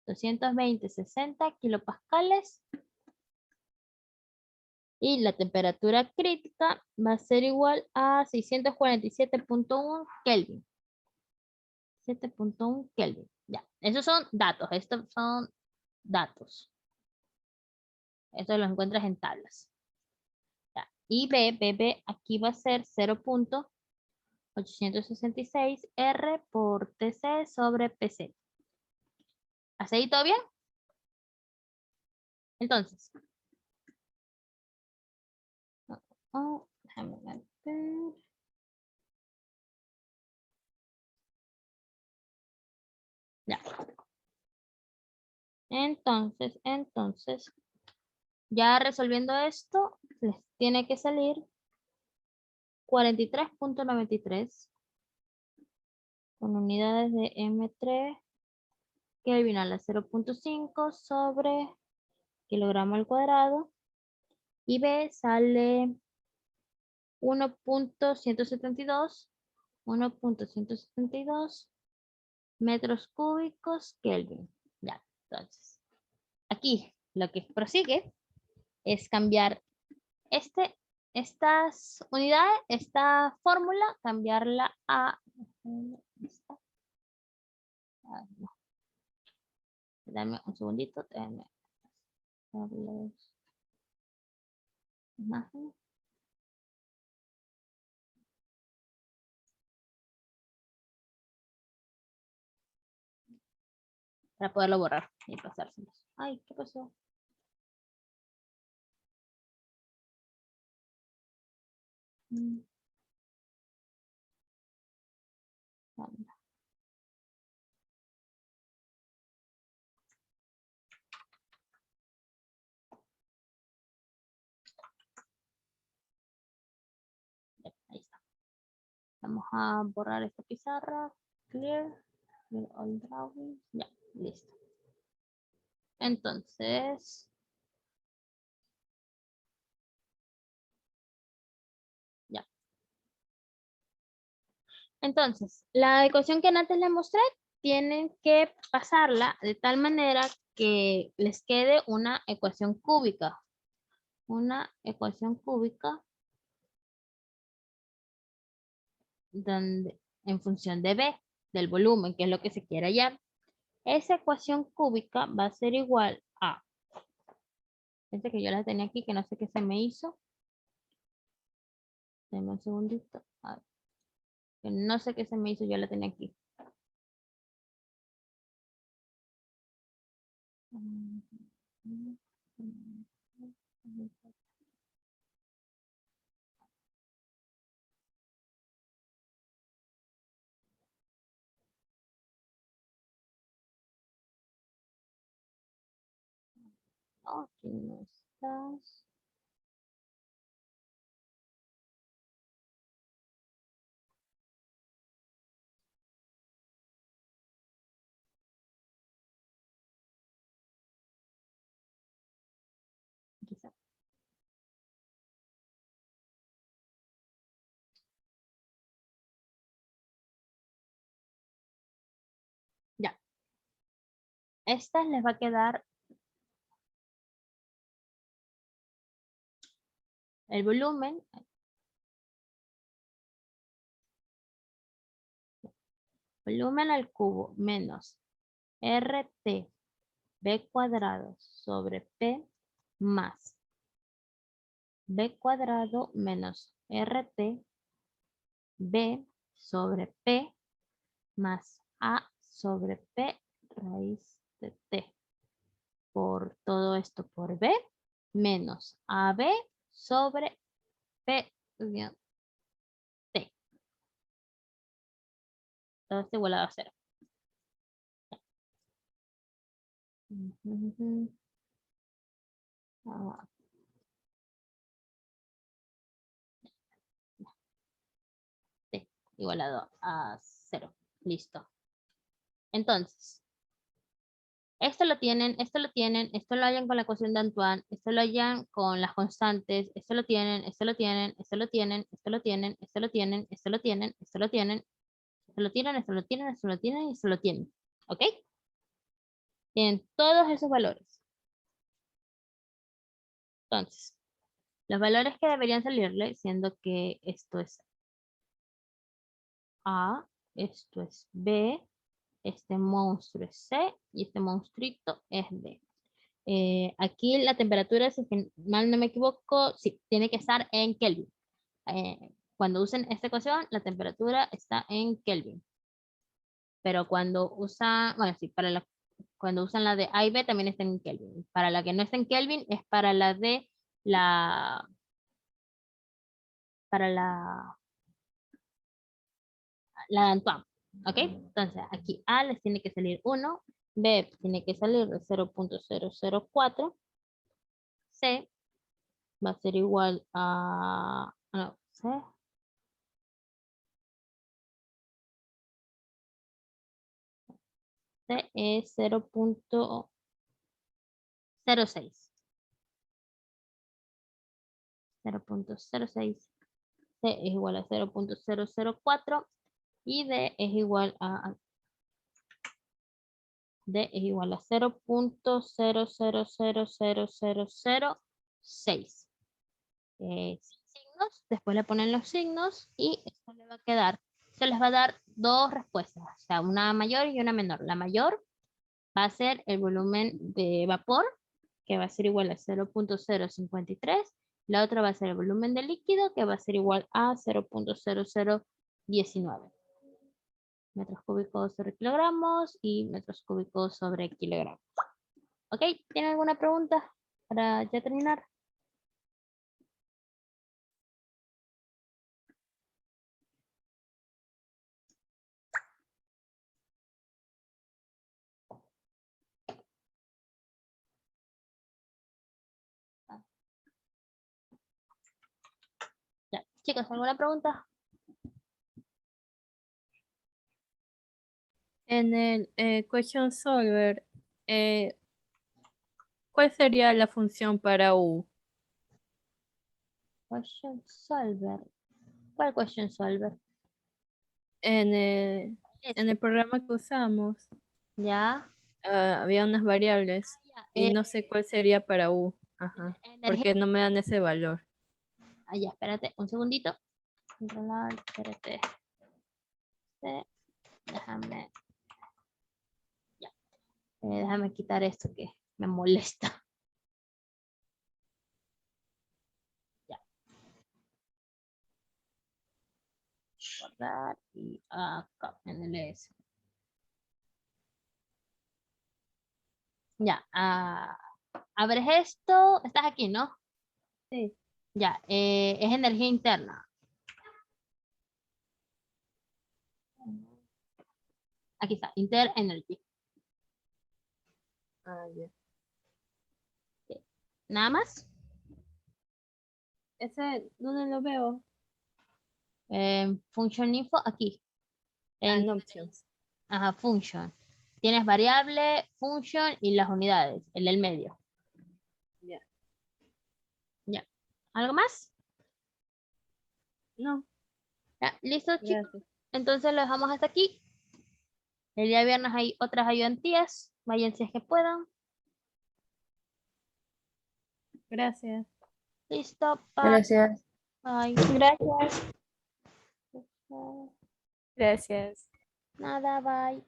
S1: 220-60 kilopascales. Y la temperatura crítica va a ser igual a 647.1 Kelvin. 7.1 Kelvin. Ya, esos son datos. Estos son datos. Esto lo encuentras en tablas. Ya. Y B, aquí va a ser 0.866 R por TC sobre PC. ¿Hasta ahí todo bien? Entonces. Déjame ver. Ya. Entonces, ya resolviendo esto, les tiene que salir 43.93 con unidades de M3 Kelvin a la 0.5 sobre kilogramo al cuadrado. Y B sale 1.172 metros cúbicos Kelvin. Ya, entonces, aquí lo que prosigue es cambiar estas unidades, esta fórmula, cambiarla a... no. Dame un segundito. Imagen. Para poderlo borrar y pasárselos. Ay, ¿qué pasó? Anda. Ya, ahí está. Vamos a borrar esta pizarra. Clear. Clear all drawings. Ya, listo. Entonces, ya. Entonces, la ecuación que antes les mostré, tienen que pasarla de tal manera que les quede una ecuación cúbica. Una ecuación cúbica donde, en función de B, del volumen, que es lo que se quiere hallar. Esa ecuación cúbica va a ser igual a, fíjense que yo la tenía aquí, que no sé qué se me hizo. Deme un segundito. A ver, que no sé qué se me hizo, yo la tenía aquí. Aquí no estás. Aquí está. Ya. Esta les va a quedar el volumen volumen al cubo menos RT B cuadrado sobre P más B cuadrado menos RT B sobre P más A sobre P raíz de T. Por todo esto por B menos AB sobre P unión T. Todo esto igualado a 0. Ah, T igualado a 0. Listo. Entonces, esto lo tienen, esto lo tienen, esto lo hallan con la ecuación de Antoine, esto lo hallan con las constantes, esto lo tienen, esto lo tienen, esto lo tienen, esto lo tienen, esto lo tienen, esto lo tienen, esto lo tienen, esto lo tienen, esto lo tienen, esto lo tienen y esto lo tienen. ¿Ok? Tienen todos esos valores. Entonces, los valores que deberían salirle, siendo que esto es A, esto es B, este monstruo es C y este monstruito es D. Aquí la temperatura, si mal no me equivoco, sí, tiene que estar en Kelvin. Cuando usen esta ecuación, la temperatura está en Kelvin. Pero cuando usan, bueno, sí, cuando usan la de A y B también está en Kelvin. Para la que no está en Kelvin es para la de la de Antoine. ¿Ok? Entonces aquí A les tiene que salir 1, B tiene que salir de 0.004, C va a ser igual a, no, C es 0.06. 0.06. C es igual a 0.004 y D es igual a 0.0000006. Sin signos, después le ponen los signos y esto le va a quedar, se les va a dar dos respuestas, o sea, una mayor y una menor. La mayor va a ser el volumen de vapor, que va a ser igual a 0.053. La otra va a ser el volumen de líquido, que va a ser igual a 0.0019 metros cúbicos sobre kilogramos y metros cúbicos sobre kilogramos. ¿Ok? ¿Tienen alguna pregunta para ya terminar? Ya. Chicos, ¿alguna pregunta?
S3: En el question solver, ¿cuál sería la función para U?
S1: Question solver. ¿Cuál question solver?
S3: En el programa que usamos,
S1: Ya.
S3: había unas variables y no sé cuál sería para U. Ajá. Porque no me dan ese valor.
S1: Ya, espérate un segundito. Controlar, espérate. Déjame. Ya. Déjame quitar esto que me molesta. Ya. Guardar y acá en el S. Ya. Abres esto. Estás aquí, ¿no?
S3: Sí.
S1: Ya. Es energía interna. Aquí está. Inter Energy.
S3: Ah, ya.
S1: Nada más.
S3: Ese, ¿dónde lo veo?
S1: Function info aquí. En,
S3: En options.
S1: ajá, function. Tienes variable, function y las unidades, el del medio.
S3: Ya.
S1: Ya. ¿Algo más?
S3: No,
S1: Ya. ¿Listo, chicos?
S3: gracias.
S1: Entonces lo dejamos hasta aquí. El día viernes hay otras ayudantías. Vayan si es que puedan.
S3: Gracias.
S1: Listo. Bye.
S4: Gracias.
S1: Bye.
S4: Gracias.
S3: Gracias.
S1: Nada, bye.